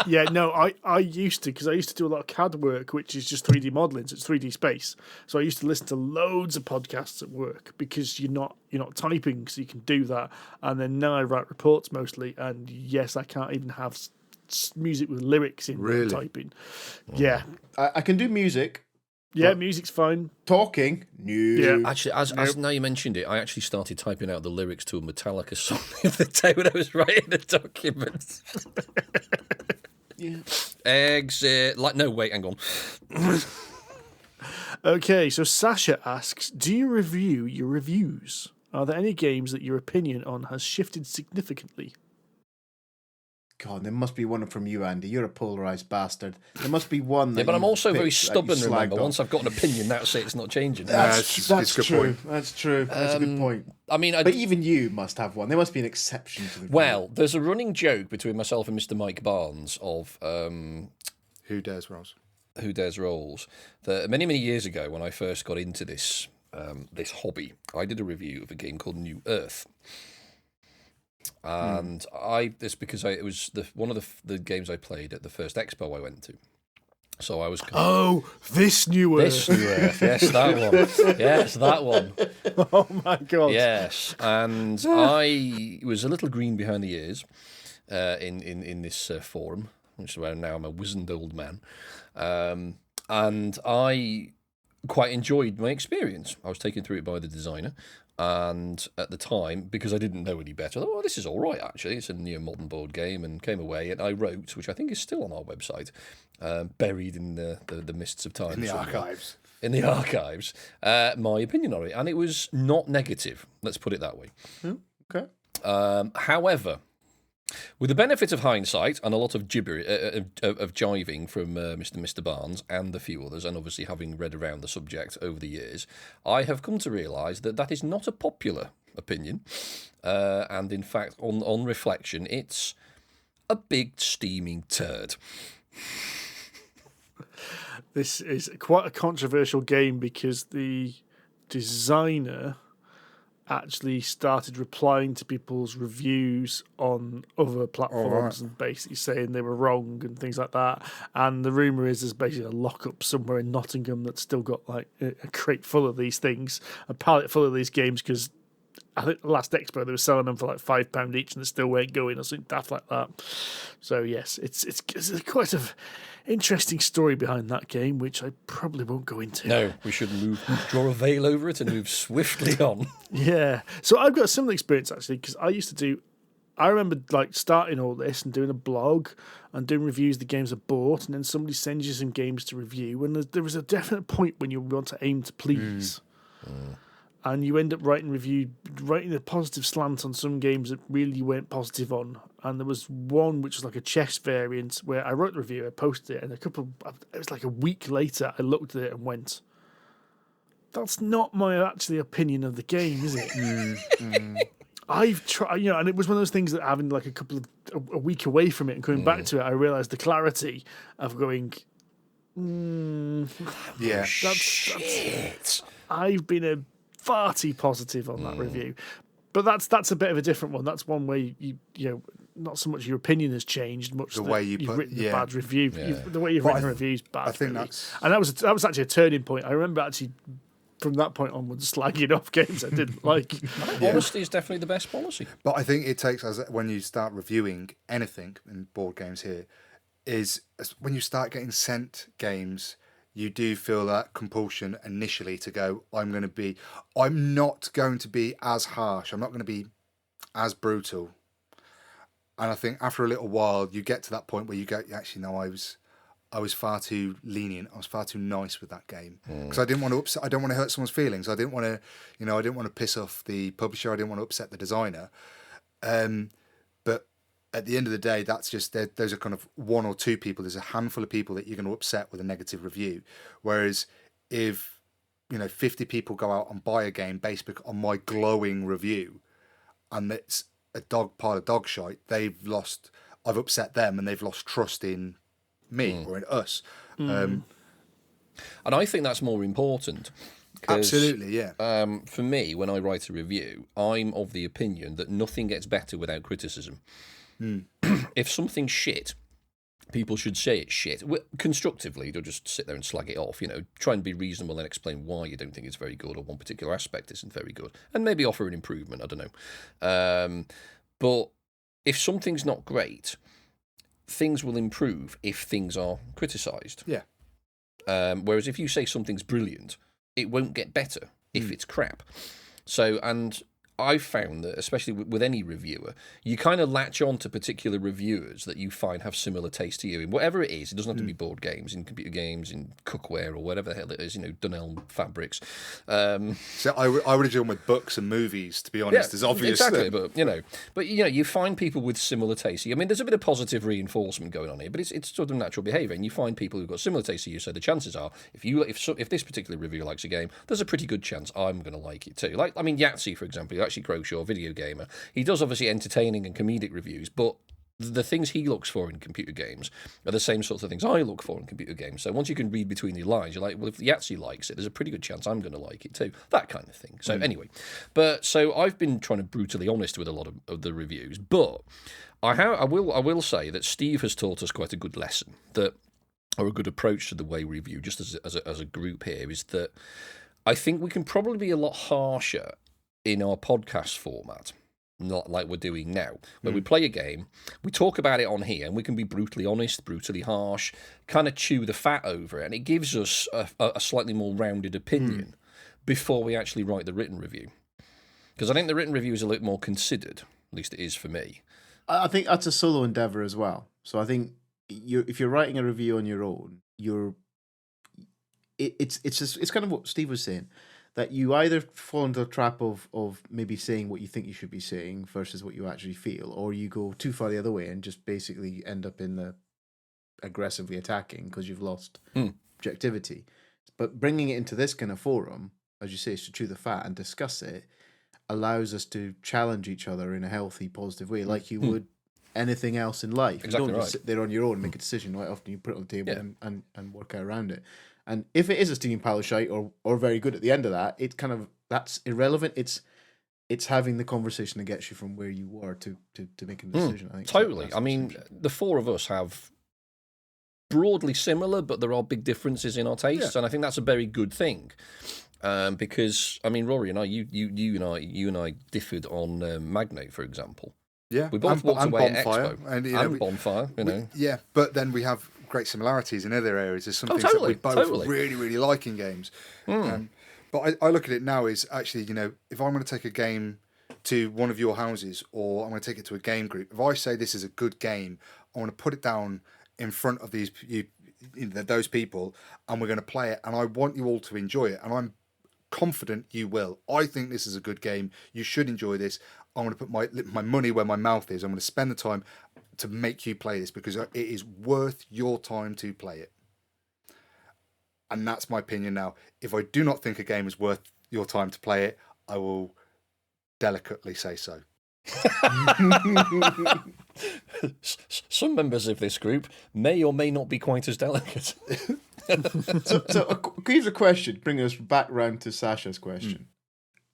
Yeah, no, I used to, because I used to do a lot of CAD work, which is just 3D modeling, so it's 3D space. So I used to listen to loads of podcasts at work because you're not typing, so you can do that. And then now I write reports mostly, and yes, I can't even have music with lyrics in typing. Yeah, I can do music. Yeah, music's fine. Talking, no. Yeah. Actually, as now you mentioned it, I actually started typing out the lyrics to a Metallica song the other day when I was writing the document. Yeah. Exit. Wait, hang on. Okay, so Sasha asks, do you review your reviews? Are there any games that your opinion on has shifted significantly? God, there must be one from you, Andy. You're a polarised bastard. There must be one. Yeah, but I'm also very stubborn, remember. Once I've got an opinion, that's it. It's not changing. That's true. That's true. That's a good point. I mean, but even you must have one. There must be an exception to the rule. Well, there's a running joke between myself and Mr. Mike Barnes of... Who Dares Rolls? Who Dares Rolls. That many, many years ago, when I first got into this this hobby, I did a review of a game called New Earth. And it's because it was one of the games I played at the first expo I went to. So I was this New Earth. This New Earth, yes, that one. Yes, that one. Oh my God. Yes, and I was a little green behind the ears in this forum, which is where now I'm a wizened old man, and I quite enjoyed my experience. I was taken through it by the designer. And at the time, because I didn't know any better, I thought, this is all right, actually. It's a modern board game, and came away, and I wrote, which I think is still on our website, buried in the mists of time. In the archives. In the archives, my opinion on it. And it was not negative, let's put it that way. Okay. However, with the benefit of hindsight and a lot of gibberish, of jiving from Mr. Barnes and a few others, and obviously having read around the subject over the years, I have come to realise that is not a popular opinion. And in fact, on reflection, it's a big steaming turd. This is quite a controversial game because the designer actually started replying to people's reviews on other platforms and basically saying they were wrong and things like that. And the rumour is there's basically a lockup somewhere in Nottingham that's still got like a crate full of these things, a pallet full of these games, because I think the last expo they were selling them for like £5 each and they still weren't going or something daft like that. So yes, it's quite an interesting story behind that game, which I probably won't go into. No, we should draw a veil over it and move swiftly on. Yeah. So I've got a similar experience actually, because I remember like starting all this and doing a blog and doing reviews of the games I bought, and then somebody sends you some games to review, and there was a definite point when you want to aim to please. And you end up writing a positive slant on some games that really you weren't positive on. And there was one which was like a chess variant where I wrote the review, I posted it, and it was like a week later, I looked at it and went, that's not my actually opinion of the game, is it? I've tried, and it was one of those things that having like a week away from it and coming back to it, I realised the clarity of going, shit. I've been far too positive on that review. But that's a bit of a different one. That's one where you know, not so much your opinion has changed, much The way you've written a yeah. bad review. Yeah. The way you've written a review's bad. I think really. that's... And that was actually a turning point. I remember actually from that point onwards slagging off games I didn't like. Honesty is definitely the best policy. But I think it takes, as when you start reviewing anything in board games here, is when you start getting sent games, you do feel that compulsion initially to go, I'm not going to be as harsh. I'm not going to be as brutal. And I think after a little while, you get to that point where you go, actually, no, I was far too lenient. I was far too nice with that game because I didn't want to upset. I don't want to hurt someone's feelings. I didn't want to, I didn't want to piss off the publisher. I didn't want to upset the designer. But at the end of the day, that's just those are kind of one or two people. There's a handful of people that you're going to upset with a negative review. Whereas if 50 people go out and buy a game based on my glowing review, and it's a pile of dog shite, I've upset them and they've lost trust in me or in us. And I think that's more important. Absolutely, yeah. For me, when I write a review, I'm of the opinion that nothing gets better without criticism. If something's shit, people should say it's shit. Constructively, don't just sit there and slag it off. Try and be reasonable and explain why you don't think it's very good or one particular aspect isn't very good. And maybe offer an improvement, I don't know. But if something's not great, things will improve if things are criticised. Yeah. Whereas if you say something's brilliant, it won't get better if it's crap. So, and I've found that, especially with any reviewer, you kind of latch on to particular reviewers that you find have similar taste to you in whatever it is. It doesn't have to be board games, in computer games, in cookware, or whatever the hell it is, Dunelm fabrics. So I would have done with books and movies, to be honest, is obvious. Exactly, but you find people with similar taste. I mean, there's a bit of positive reinforcement going on here, but it's sort of natural behaviour, and you find people who've got similar taste to you. So the chances are, if this particular reviewer likes a game, there's a pretty good chance I'm going to like it too. Like, I mean, Yahtzee, for example, who actually Croshaw, video gamer, he does obviously entertaining and comedic reviews, but the things he looks for in computer games are the same sorts of things I look for in computer games. So once you can read between the lines, you're like, well, if Yahtzee likes it, there's a pretty good chance I'm going to like it too. That kind of thing. So anyway, so I've been trying to brutally honest with a lot of the reviews, but I will say that Steve has taught us quite a good lesson, or a good approach to the way we review, just as a group here, is that I think we can probably be a lot harsher in our podcast format, not like we're doing now, where we play a game, we talk about it on here, and we can be brutally honest, brutally harsh, kind of chew the fat over it, and it gives us a slightly more rounded opinion before we actually write the written review. Because I think the written review is a little more considered, at least it is for me. I think that's a solo endeavour as well. So I think if you're writing a review on your own, it's kind of what Steve was saying, that you either fall into the trap of maybe saying what you think you should be saying versus what you actually feel, or you go too far the other way and just basically end up in the aggressively attacking because you've lost objectivity. But bringing it into this kind of forum, as you say, is to chew the fat and discuss it, allows us to challenge each other in a healthy, positive way, like you would anything else in life. Exactly, you don't just sit there on your own and make a decision. Right, often you put it on the table and work out around it. And if it is a steaming pile of shite or very good at the end of that, that's irrelevant. It's having the conversation that gets you from where you were to making a decision. I think totally. I mean, the four of us have broadly similar, but there are big differences in our tastes, and I think that's a very good thing. Because I mean, Rory and I, you and I differed on Magnate, for example. Yeah, we both walked away at Bonfire, Expo and Bonfire. Yeah, but then we have great similarities in other areas. There's some things that we both really, really like in games. But I look at it now as actually, if I'm going to take a game to one of your houses, or I'm going to take it to a game group, if I say this is a good game, I want to put it down in front of those people, and we're going to play it, and I want you all to enjoy it, and I'm confident you will. I think this is a good game. You should enjoy this. I'm going to put my money where my mouth is. I'm going to spend the time to make you play this because it is worth your time to play it. And that's my opinion now. If I do not think a game is worth your time to play it, I will delicately say so. Some members of this group may or may not be quite as delicate. So here's a question, bringing us back round to Sasha's question.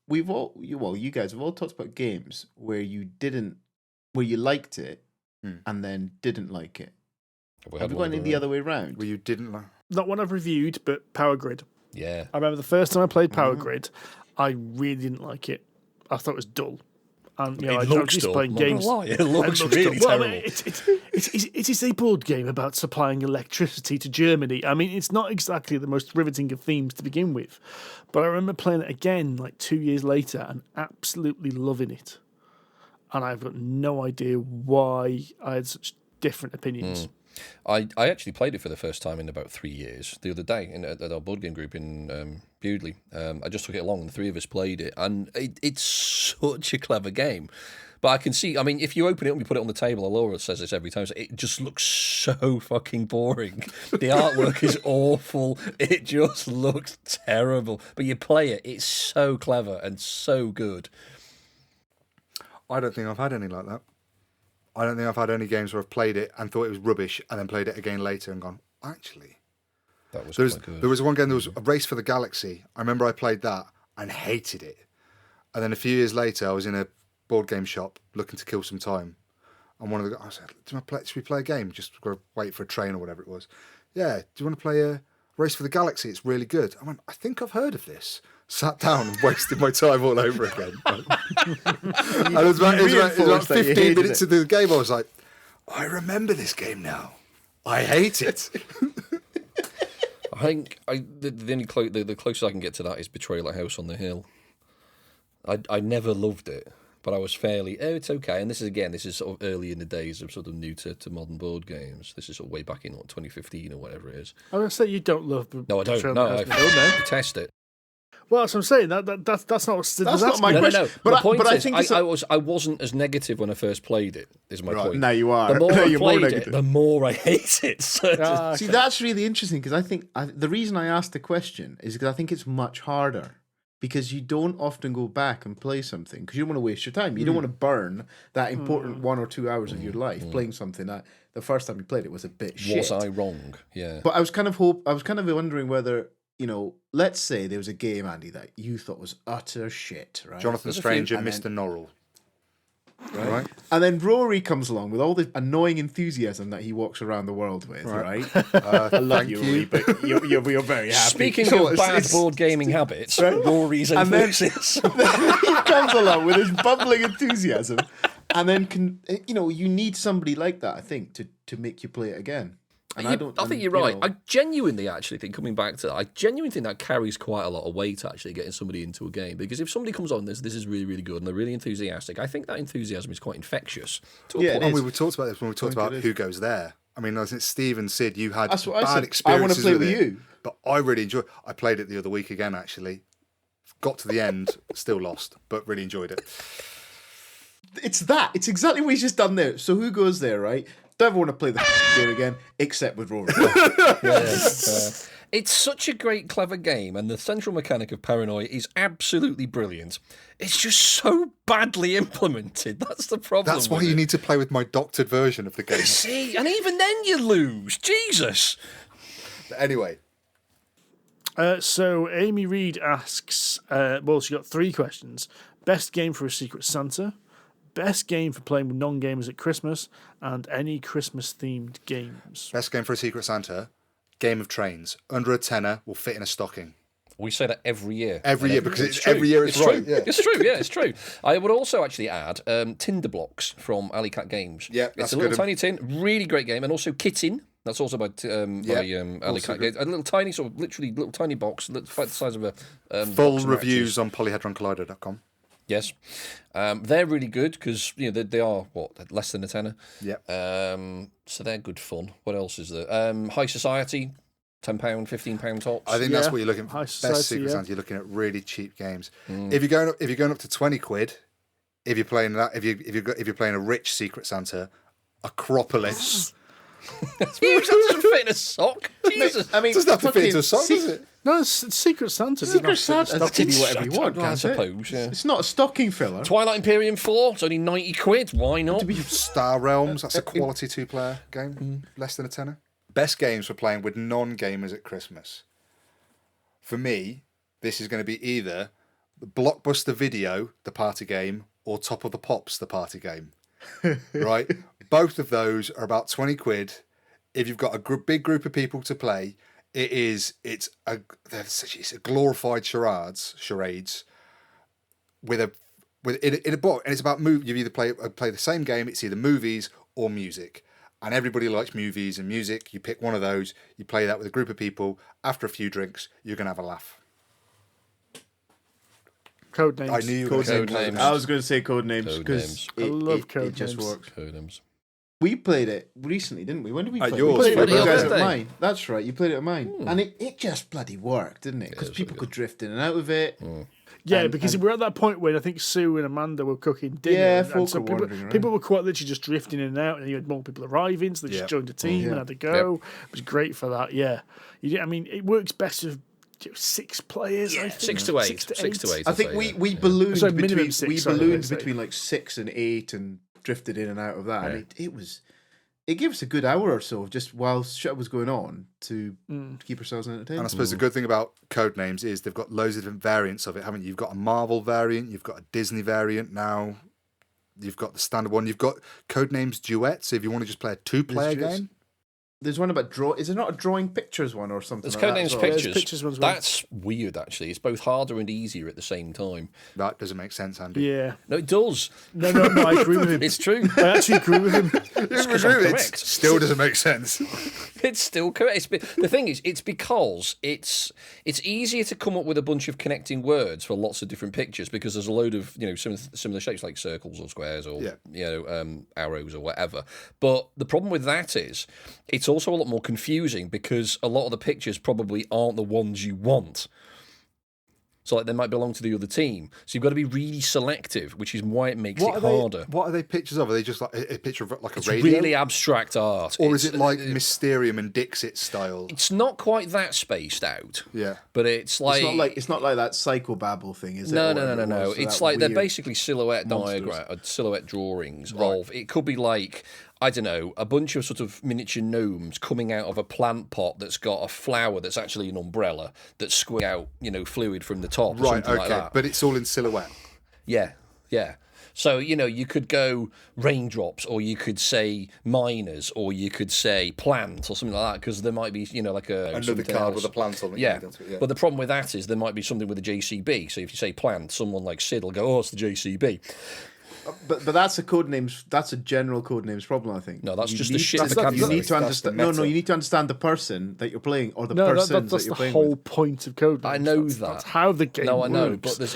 you guys have all talked about games where you liked it and then didn't like it. Have you got any the other way around? Where you didn't like? Not one I've reviewed, but Power Grid. Yeah. I remember the first time I played Power Grid, I really didn't like it. I thought it was dull. And It looks dull. Playing games. It looks really dull. terrible. It is a board game about supplying electricity to Germany. I mean, it's not exactly the most riveting of themes to begin with, but I remember playing it again like 2 years later and absolutely loving it. And I've got no idea why I had such different opinions. I actually played it for the first time in about 3 years the other day at our board game group in Bewdley. I just took it along and the three of us played it, and it's such a clever game. But I can see, I mean, if you open it and you put it on the table, Laura says this every time, it just looks so fucking boring. The artwork is awful. It just looks terrible. But you play it, it's so clever and so good. I don't think I've had any like that. I don't think I've had any games where I've played it and thought it was rubbish and then played it again later and gone, actually. That was quite good. There was one game, there was a Race for the Galaxy. I remember I played that and hated it. And then a few years later, I was in a board game shop looking to kill some time. And one of the guys said, should we play a game? Just got to wait for a train or whatever it was. Yeah, do you want to play a Race for the Galaxy? It's really good. I went, I think I've heard of this. Sat down and wasted my time all over again. And it was about 15 minutes into the game, I was like, I remember this game now. I hate it. I think the closest I can get to that is Betrayal at House on the Hill. I never loved it, but I was fairly, it's okay. And this is sort of early in the days of sort of new to modern board games. This is sort of way back in 2015 or whatever it is. I was going to say you don't love No, I don't. Betrayal No, at I House on the Hill, detest it. Well, that's what I'm saying. That's not my question. No. But the point I is, think I wasn't as negative when I first played it. Is my point. Now you are. The more I played negative. it, the more I hate it. So See, that's really interesting because I think the reason I asked the question is because I think it's much harder because you don't often go back and play something because you don't want to waste your time. You don't want to burn that important 1 or 2 hours of your life playing something that the first time you played it was a bit shit. Was I wrong? Yeah. But I was kind of wondering whether, let's say there was a game, Andy, that you thought was utter shit, right? Jonathan Strange and Mr. Norrell. Right. And then Rory comes along with all this annoying enthusiasm that he walks around the world with, right? I love you, Rory, but you're very happy. Speaking of bad board gaming habits, Rory's enthusiasm. He comes along with his bubbling enthusiasm, and then you need somebody like that, I think, to make you play it again. And I think you're right. I genuinely actually think, coming back to that, I genuinely think that carries quite a lot of weight, actually, getting somebody into a game. Because if somebody comes on this is really, really good, and they're really enthusiastic, I think that enthusiasm is quite infectious. And we talked about this when we talked about Who Goes There. I mean, I think Steve and Sid, you had bad experiences I want to play with you. But I really enjoyed it. I played it the other week again, actually. Got to the end, still lost, but really enjoyed it. It's that. It's exactly what he's just done there. So Who Goes There, right? Don't ever want to play the game again, except with Rory. It's such a great, clever game, and the central mechanic of paranoia is absolutely brilliant. It's just so badly implemented. That's the problem. That's why you need to play with my doctored version of the game. See, and even then you lose. Jesus. But anyway. So Amy Reed asks, she got 3 questions. Best game for a Secret Santa, best game for playing with non-gamers at Christmas, and any Christmas-themed games. Best game for a Secret Santa, Game of Trains. Under a tenner will fit in a stocking. We say that every year. Every year, because every year it's right. True. Yeah. It's true. I would also actually add Tinder Blocks from Alley Cat Games. Yeah, it's a little tiny tin, really great game, and also Kitten. That's also by Alley Cat Games. A little tiny, sort of literally little tiny box, the size of a full reviews on polyhedroncollider.com. Yes, they're really good because they are less than a tenner. Yeah. So they're good fun. What else is there? High Society, £10, £15 tops. I think that's what you're looking for. High Society, best Secret Santa. You're looking at really cheap games. If you're going up to £20, if you're playing that, if you're playing a rich Secret Santa, Acropolis. That doesn't fit in a sock. Jesus. I mean, it doesn't have to fit into a sock, does it? No, it's Secret Santa. Secret Santa can do whatever you want, I suppose. Yeah. It's not a stocking filler. Twilight Imperium 4, it's only £90. Why not? Star Realms, that's a quality 2-player game, less than a tenner. Best games for playing with non-gamers at Christmas. For me, this is going to be either Blockbuster Video, the party game, or Top of the Pops, the party game. Right? Both of those are about 20 quid. If you've got a big group of people to play, it's a glorified charades in a book, and it's about you either play the same game. It's either movies or music, and everybody likes movies and music. You pick one of those, you play that with a group of people. After a few drinks, you're gonna have a laugh. Code names. I knew you were Code names. I was going to say code names because I love code it just names. works. Code names. We played it recently, didn't we? When did we play it? yours. We played it with Friday you guys birthday. at mine. That's right, you played it at mine. And it just bloody worked, didn't it? Because was people really could drift in and out of it. Yeah, because we're at that point where I think Sue and Amanda were cooking dinner. Yeah, and folk so were wandering around. people were quite literally just drifting in and out, and you had more people arriving, so they just joined a team and had to go. It was great for that, yeah. I mean, it works best with 6 players, I think. 6 to 8. 6 to 8. I think I'd say, we ballooned Sorry, minimum between 6, sorry, let's say. between like 6 and 8 and drifted in and out of that. And it gave us a good hour or so just while shit was going on to keep ourselves entertained. And I suppose the good thing about code names is they've got loads of different variants of it, haven't you? You've got a Marvel variant, you've got a Disney variant now, you've got the standard one, you've got code names duets. So if you want to just play a 2-player game. There's one about is there not a drawing pictures one or something? There's like that Codenames as well? Pictures. There's pictures ones as well. That's weird, actually. It's both harder and easier at the same time. That doesn't make sense, Andy. Yeah. No, it does. No, I agree with him. It's true. I actually agree with him. Because I'm correct. Still doesn't make sense. It's still correct. The thing is, it's because it's easier to come up with a bunch of connecting words for lots of different pictures because there's a load of similar shapes like circles or squares or arrows or whatever. But the problem with that is it's also a lot more confusing because a lot of the pictures probably aren't the ones you want. So like they might belong to the other team. So you've got to be really selective, which is why it makes it harder. What are they pictures of? Are they just like a picture of like a It's radio? really abstract art. Or is it like Mysterium and Dixit style? It's not quite that spaced out. Yeah. But it's like... It's not like that psychobabble thing, is it? No. Or whatever it was, It's that like they're weird basically silhouette monsters. silhouette drawings of... It could be like, I don't know, a bunch of sort of miniature gnomes coming out of a plant pot that's got a flower that's actually an umbrella that's squirting out, fluid from the top or Right, something okay. like that. But it's all in silhouette. Yeah. So, you could go raindrops, or you could say miners, or you could say plant, or something like that, because there might be, like Another card with a plant on it. Yeah. But the problem with that is there might be something with a JCB. So if you say plant, someone like Sid will go, oh, it's the JCB. But that's a code names. That's a general code names problem, I think. No, that's You just the need- shit that's that not- comes You out. need to That's understand. the No, meta. you need to understand the person that you're playing or the No, persons that's that the you're playing whole with. point of code. I know That's how the game No, I know, works. but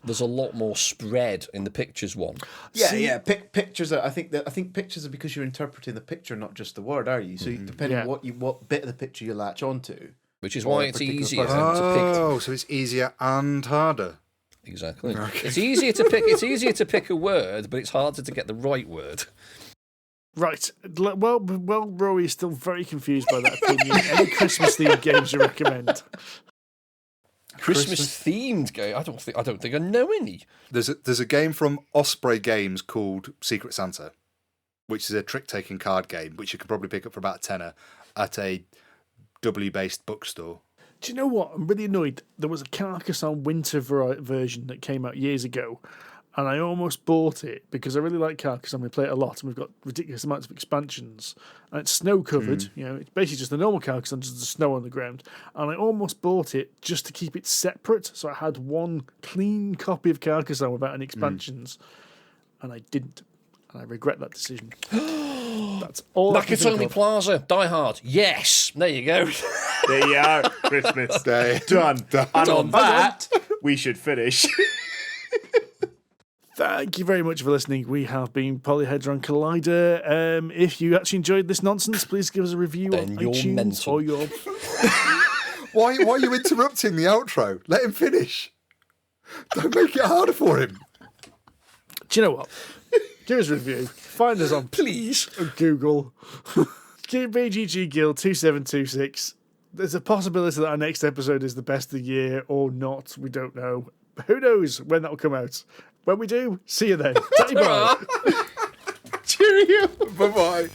there's a lot more spread in the pictures one. Yeah. Pictures are. I think pictures are because you're interpreting the picture, not just the word, are you? So depending Yeah. what bit of the picture you latch onto. Which is Or why a it's particular easier person. to pick. Oh, so it's easier and harder. Exactly. It's easier to pick. It's easier to pick a word, but it's harder to get the right word. Right. Well, Rory is still very confused by that opinion. Any Christmas-themed games you recommend? Christmas themed game. I don't think I know any. There's a game from Osprey Games called Secret Santa, which is a trick-taking card game, which you can probably pick up for about a tenner at a doubly-based bookstore. Do you know what? I'm really annoyed. There was a Carcassonne winter version that came out years ago, and I almost bought it because I really like Carcassonne. We play it a lot, and we've got ridiculous amounts of expansions. And it's snow covered. It's basically just the normal Carcassonne, just the snow on the ground. And I almost bought it just to keep it separate, so I had one clean copy of Carcassonne without any expansions, and I didn't. And I regret that decision. That's all. Nakatomi Plaza, Die Hard. Yes, there you go. There you are, Christmas Day. done. And on that, we should finish. Thank you very much for listening. We have been Polyhedron Collider. If you actually enjoyed this nonsense, please give us a review Then on you're iTunes mental. or your. Why are you interrupting the outro? Let him finish. Don't make it harder for him. Do you know what? Give us a review. Find us on Google. BGG Guild 2726. There's a possibility that our next episode is the best of the year or not. We don't know. But who knows when that will come out? When we do, see you then. Bye. Cheerio. Bye-bye.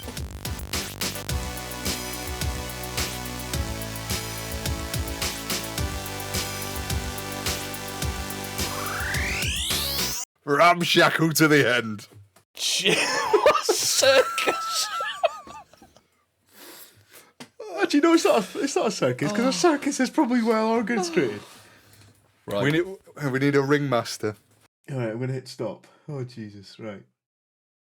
Ramshackle to the end. Circus. Actually, no, it's not a circus, because a circus is probably well orchestrated. Right. We need a ringmaster. All right, I'm going to hit stop. Oh, Jesus, right.